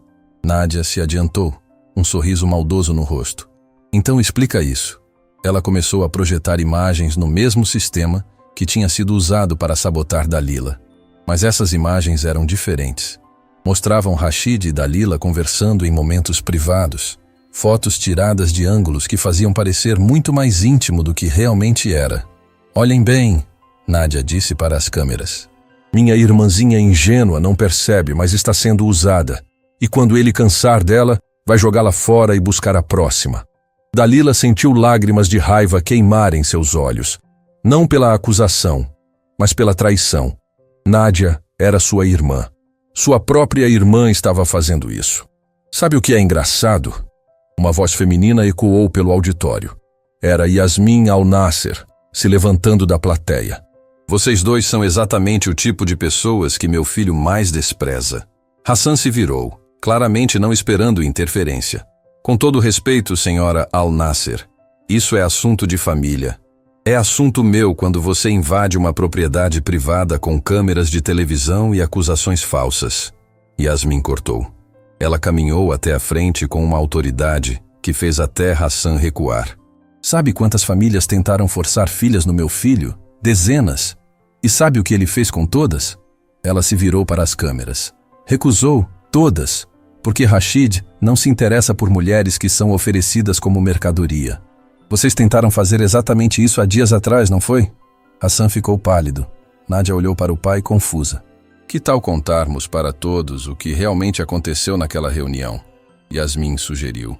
Nadia se adiantou, um sorriso maldoso no rosto. "Então explica isso." Ela começou a projetar imagens no mesmo sistema que tinha sido usado para sabotar Dalila. Mas essas imagens eram diferentes. Mostravam Rashid e Dalila conversando em momentos privados, fotos tiradas de ângulos que faziam parecer muito mais íntimo do que realmente era. "Olhem bem," Nadia disse para as câmeras. "Minha irmãzinha ingênua não percebe, mas está sendo usada. E quando ele cansar dela, vai jogá-la fora e buscar a próxima." Dalila sentiu lágrimas de raiva queimar em seus olhos, não pela acusação, mas pela traição. Nadia era sua irmã. Sua própria irmã estava fazendo isso. "Sabe o que é engraçado?" Uma voz feminina ecoou pelo auditório. Era Yasmin Al-Nasser, se levantando da plateia. "Vocês dois são exatamente o tipo de pessoas que meu filho mais despreza." Hassan se virou, claramente não esperando interferência. "Com todo respeito, senhora Al-Nasser, isso é assunto de família. É assunto meu quando você invade uma propriedade privada com câmeras de televisão e acusações falsas." Yasmin cortou. Ela caminhou até a frente com uma autoridade que fez até Hassan recuar. "Sabe quantas famílias tentaram forçar filhas no meu filho? Dezenas. E sabe o que ele fez com todas?" Ela se virou para as câmeras. "Recusou todas, porque Rashid não se interessa por mulheres que são oferecidas como mercadoria. Vocês tentaram fazer exatamente isso há dias atrás, não foi?" Hassan ficou pálido. Nadia olhou para o pai confusa. "Que tal contarmos para todos o que realmente aconteceu naquela reunião?" Yasmin sugeriu.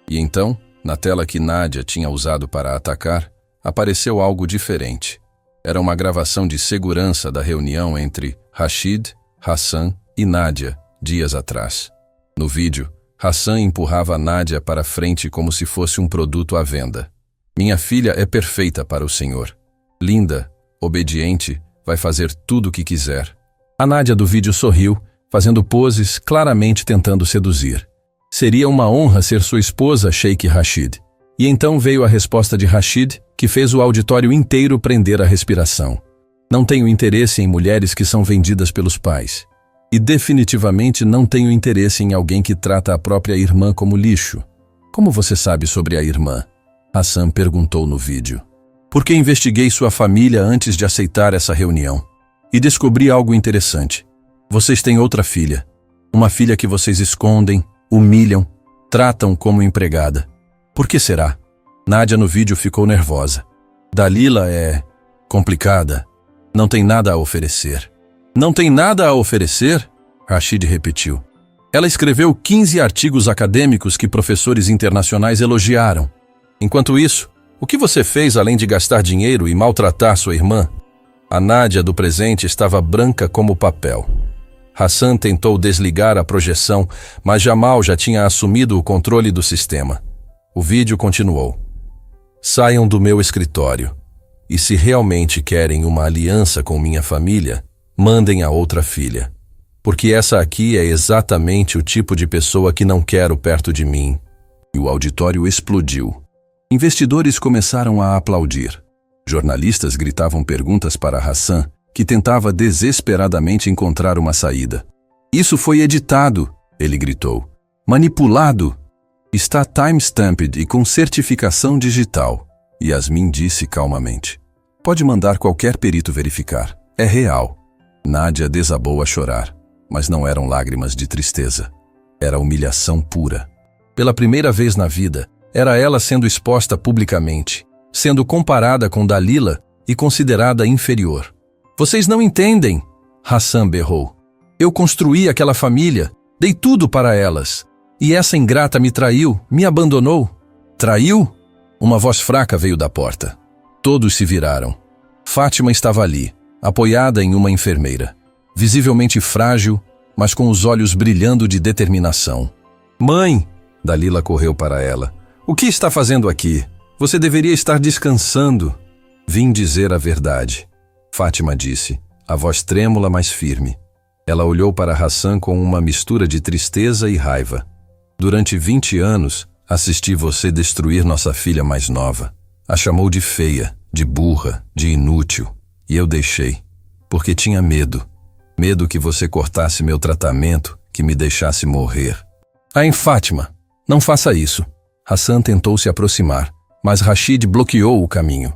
E então, na tela que Nadia tinha usado para atacar, apareceu algo diferente. Era uma gravação de segurança da reunião entre Rashid, Hassan e Nadia, dias atrás. No vídeo, Hassan empurrava Nadia para frente como se fosse um produto à venda. "Minha filha é perfeita para o senhor. Linda, obediente, vai fazer tudo o que quiser." A Nadia do vídeo sorriu, fazendo poses, claramente tentando seduzir. "Seria uma honra ser sua esposa, Sheikh Rashid." E então veio a resposta de Rashid, que fez o auditório inteiro prender a respiração. "Não tenho interesse em mulheres que são vendidas pelos pais. E definitivamente não tenho interesse em alguém que trata a própria irmã como lixo." "Como você sabe sobre a irmã?" Hassan perguntou no vídeo. "Porque investiguei sua família antes de aceitar essa reunião. E descobri algo interessante. Vocês têm outra filha. Uma filha que vocês escondem, humilham, tratam como empregada. Por que será?" Nadia no vídeo ficou nervosa. "Dalila é complicada. Não tem nada a oferecer." "Não tem nada a oferecer?" Rashid repetiu. "Ela escreveu 15 artigos acadêmicos que professores internacionais elogiaram. Enquanto isso, o que você fez além de gastar dinheiro e maltratar sua irmã?" A Nadia do presente estava branca como papel. Hassan tentou desligar a projeção, mas Jamal já tinha assumido o controle do sistema. O vídeo continuou. Saiam do meu escritório. E se realmente querem uma aliança com minha família, mandem a outra filha. Porque essa aqui é exatamente o tipo de pessoa que não quero perto de mim. E o auditório explodiu. Investidores começaram a aplaudir. Jornalistas gritavam perguntas para Hassan, que tentava desesperadamente encontrar uma saída. Isso foi editado, ele gritou. Manipulado. Está timestamped e com certificação digital. Yasmin disse calmamente. Pode mandar qualquer perito verificar. É real. Nádia desabou a chorar, mas não eram lágrimas de tristeza. Era humilhação pura. Pela primeira vez na vida, era ela sendo exposta publicamente, sendo comparada com Dalila e considerada inferior. Vocês não entendem, Hassan berrou. Eu construí aquela família, dei tudo para elas. E essa ingrata me traiu, me abandonou. Traiu? Uma voz fraca veio da porta. Todos se viraram. Fátima estava ali, apoiada em uma enfermeira. Visivelmente frágil, mas com os olhos brilhando de determinação. Mãe! Dalila correu para ela. O que está fazendo aqui? Você deveria estar descansando. Vim dizer a verdade. Fátima disse, a voz trêmula, mas firme. Ela olhou para Hassan com uma mistura de tristeza e raiva. Durante 20 anos, assisti você destruir nossa filha mais nova. A chamou de feia, de burra, de inútil. E eu deixei, porque tinha medo. Medo que você cortasse meu tratamento, que me deixasse morrer. Em Fátima, não faça isso. Hassan tentou se aproximar, mas Rashid bloqueou o caminho.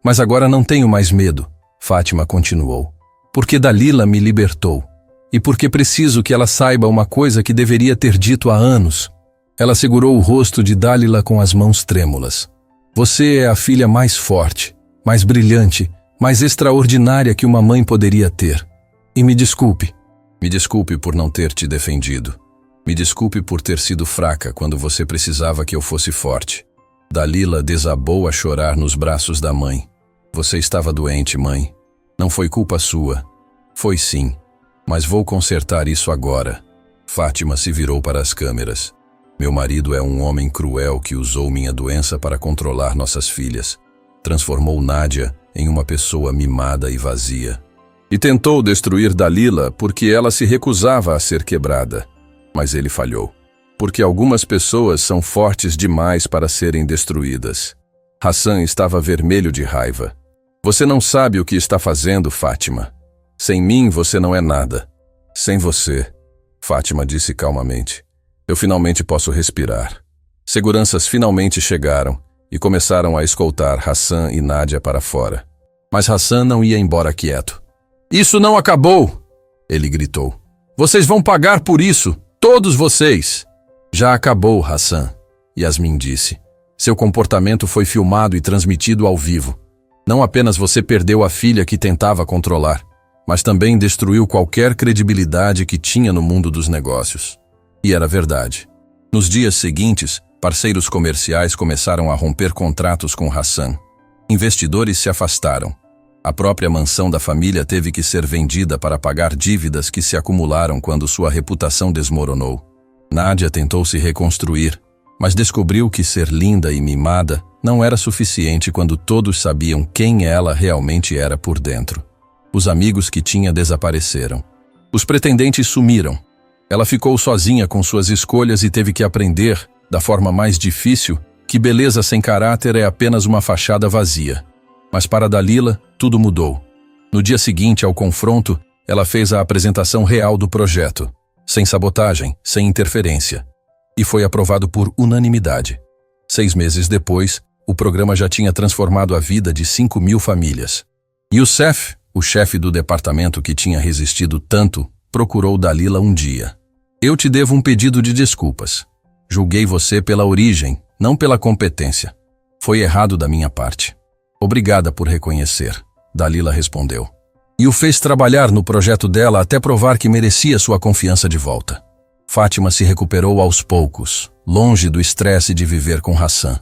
Mas agora não tenho mais medo, Fátima continuou. Porque Dalila me libertou. E porque preciso que ela saiba uma coisa que deveria ter dito há anos. Ela segurou o rosto de Dalila com as mãos trêmulas. Você é a filha mais forte, mais brilhante, mais extraordinária que uma mãe poderia ter. E me desculpe. Me desculpe por não ter te defendido. Me desculpe por ter sido fraca quando você precisava que eu fosse forte. Dalila desabou a chorar nos braços da mãe. Você estava doente, mãe. Não foi culpa sua. Foi sim. Mas vou consertar isso agora. Fátima se virou para as câmeras. Meu marido é um homem cruel que usou minha doença para controlar nossas filhas. Transformou Nádia em uma pessoa mimada e vazia. E tentou destruir Dalila porque ela se recusava a ser quebrada. Mas ele falhou. Porque algumas pessoas são fortes demais para serem destruídas. Hassan estava vermelho de raiva. Você não sabe o que está fazendo, Fátima. Sem mim você não é nada. Sem você, Fátima disse calmamente. Eu finalmente posso respirar. Seguranças finalmente chegaram e começaram a escoltar Hassan e Nádia para fora. Mas Hassan não ia embora quieto. Isso não acabou! Ele gritou. Vocês vão pagar por isso, todos vocês! Já acabou, Hassan, Yasmin disse. Seu comportamento foi filmado e transmitido ao vivo. Não apenas você perdeu a filha que tentava controlar, mas também destruiu qualquer credibilidade que tinha no mundo dos negócios. E era verdade. Nos dias seguintes, parceiros comerciais começaram a romper contratos com Hassan. Investidores se afastaram. A própria mansão da família teve que ser vendida para pagar dívidas que se acumularam quando sua reputação desmoronou. Nádia tentou se reconstruir, mas descobriu que ser linda e mimada não era suficiente quando todos sabiam quem ela realmente era por dentro. Os amigos que tinha desapareceram. Os pretendentes sumiram. Ela ficou sozinha com suas escolhas e teve que aprender, da forma mais difícil, que beleza sem caráter é apenas uma fachada vazia. Mas para Dalila, tudo mudou. No dia seguinte ao confronto, ela fez a apresentação real do projeto, sem sabotagem, sem interferência. E foi aprovado por unanimidade. 6 meses depois, o programa já tinha transformado a vida de 5.000 famílias. Youssef, o chefe do departamento que tinha resistido tanto, procurou Dalila um dia. Eu te devo um pedido de desculpas. Julguei você pela origem, não pela competência. Foi errado da minha parte. Obrigada por reconhecer, Dalila respondeu. E o fez trabalhar no projeto dela até provar que merecia sua confiança de volta. Fátima se recuperou aos poucos, longe do estresse de viver com Hassan.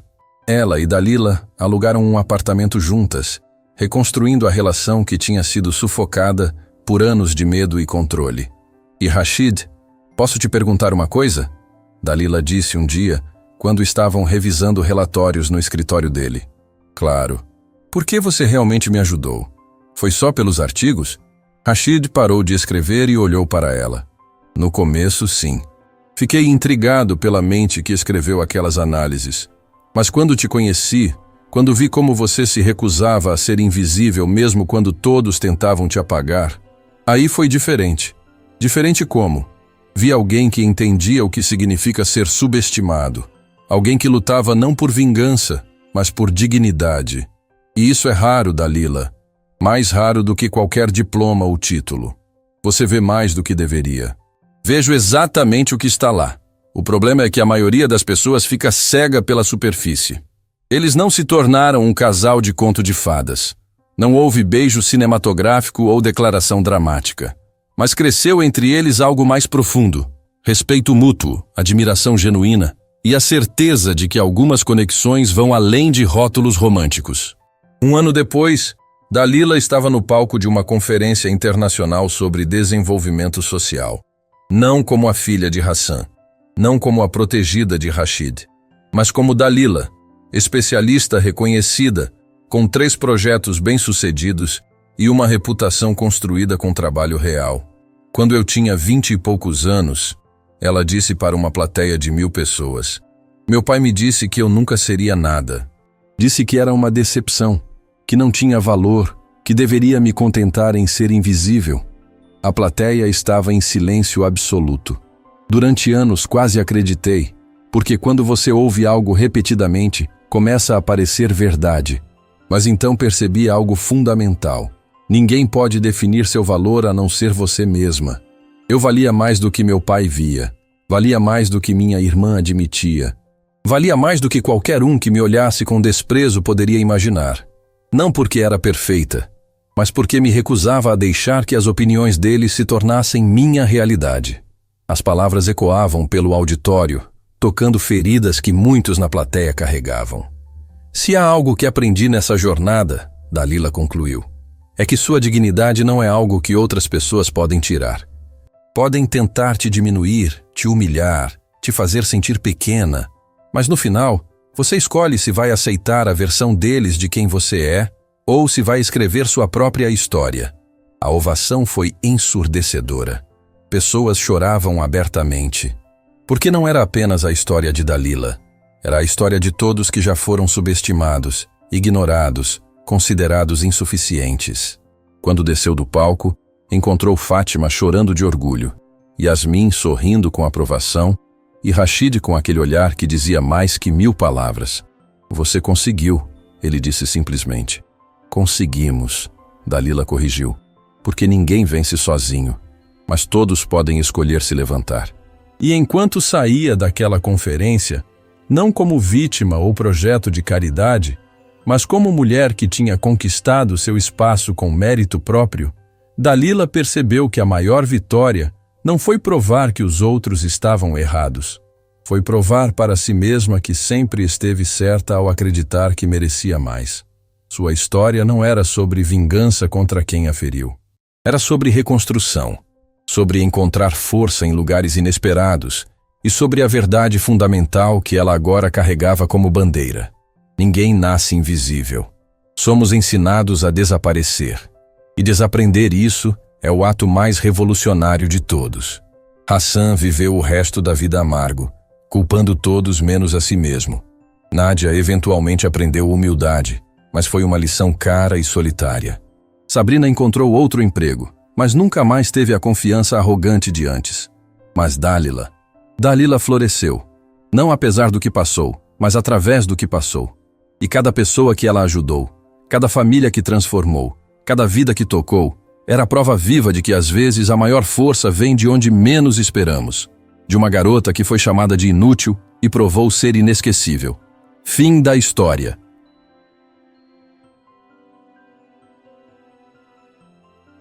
Ela e Dalila alugaram um apartamento juntas, reconstruindo a relação que tinha sido sufocada por anos de medo e controle. E Rashid, posso te perguntar uma coisa? Dalila disse um dia, quando estavam revisando relatórios no escritório dele. Claro. Por que você realmente me ajudou? Foi só pelos artigos? Rashid parou de escrever e olhou para ela. No começo, sim. Fiquei intrigado pela mente que escreveu aquelas análises. Mas quando te conheci, quando vi como você se recusava a ser invisível mesmo quando todos tentavam te apagar, aí foi diferente. Diferente como? Vi alguém que entendia o que significa ser subestimado. Alguém que lutava não por vingança, mas por dignidade. E isso é raro, Dalila. Mais raro do que qualquer diploma ou título. Você vê mais do que deveria. Vejo exatamente o que está lá. O problema é que a maioria das pessoas fica cega pela superfície. Eles não se tornaram um casal de conto de fadas. Não houve beijo cinematográfico ou declaração dramática. Mas cresceu entre eles algo mais profundo. Respeito mútuo, admiração genuína e a certeza de que algumas conexões vão além de rótulos românticos. Um ano depois, Dalila estava no palco de uma conferência internacional sobre desenvolvimento social. Não como a filha de Hassan, não como a protegida de Rashid, mas como Dalila, especialista reconhecida, com 3 projetos bem-sucedidos e uma reputação construída com trabalho real. Quando eu tinha 20 e poucos anos, ela disse para uma plateia de 1000 pessoas: meu pai me disse que eu nunca seria nada. Disse que era uma decepção, que não tinha valor, que deveria me contentar em ser invisível. A plateia estava em silêncio absoluto. Durante anos quase acreditei, porque quando você ouve algo repetidamente, começa a parecer verdade. Mas então percebi algo fundamental. Ninguém pode definir seu valor a não ser você mesma. Eu valia mais do que meu pai via. Valia mais do que minha irmã admitia. Valia mais do que qualquer um que me olhasse com desprezo poderia imaginar. Não porque era perfeita, mas porque me recusava a deixar que as opiniões deles se tornassem minha realidade. As palavras ecoavam pelo auditório, tocando feridas que muitos na plateia carregavam. Se há algo que aprendi nessa jornada, Dalila concluiu, é que sua dignidade não é algo que outras pessoas podem tirar. Podem tentar te diminuir, te humilhar, te fazer sentir pequena, mas no final, você escolhe se vai aceitar a versão deles de quem você é ou se vai escrever sua própria história. A ovação foi ensurdecedora. Pessoas choravam abertamente. Porque não era apenas a história de Dalila. Era a história de todos que já foram subestimados, ignorados, considerados insuficientes. Quando desceu do palco, encontrou Fátima chorando de orgulho, Yasmin sorrindo com aprovação e Rashid com aquele olhar que dizia mais que 1000 palavras. Você conseguiu, ele disse simplesmente. Conseguimos, Dalila corrigiu, porque ninguém vence sozinho, mas todos podem escolher se levantar. E enquanto saía daquela conferência, não como vítima ou projeto de caridade, mas como mulher que tinha conquistado seu espaço com mérito próprio, Dalila percebeu que a maior vitória não foi provar que os outros estavam errados. Foi provar para si mesma que sempre esteve certa ao acreditar que merecia mais. Sua história não era sobre vingança contra quem a feriu. Era sobre reconstrução, sobre encontrar força em lugares inesperados e sobre a verdade fundamental que ela agora carregava como bandeira. Ninguém nasce invisível. Somos ensinados a desaparecer. E desaprender isso é o ato mais revolucionário de todos. Hassan viveu o resto da vida amargo, culpando todos menos a si mesmo. Nádia eventualmente aprendeu humildade, mas foi uma lição cara e solitária. Sabrina encontrou outro emprego, mas nunca mais teve a confiança arrogante de antes. Mas Dalila floresceu, não apesar do que passou, mas através do que passou. E cada pessoa que ela ajudou, cada família que transformou, cada vida que tocou, era a prova viva de que às vezes a maior força vem de onde menos esperamos. De uma garota que foi chamada de inútil e provou ser inesquecível. Fim da história.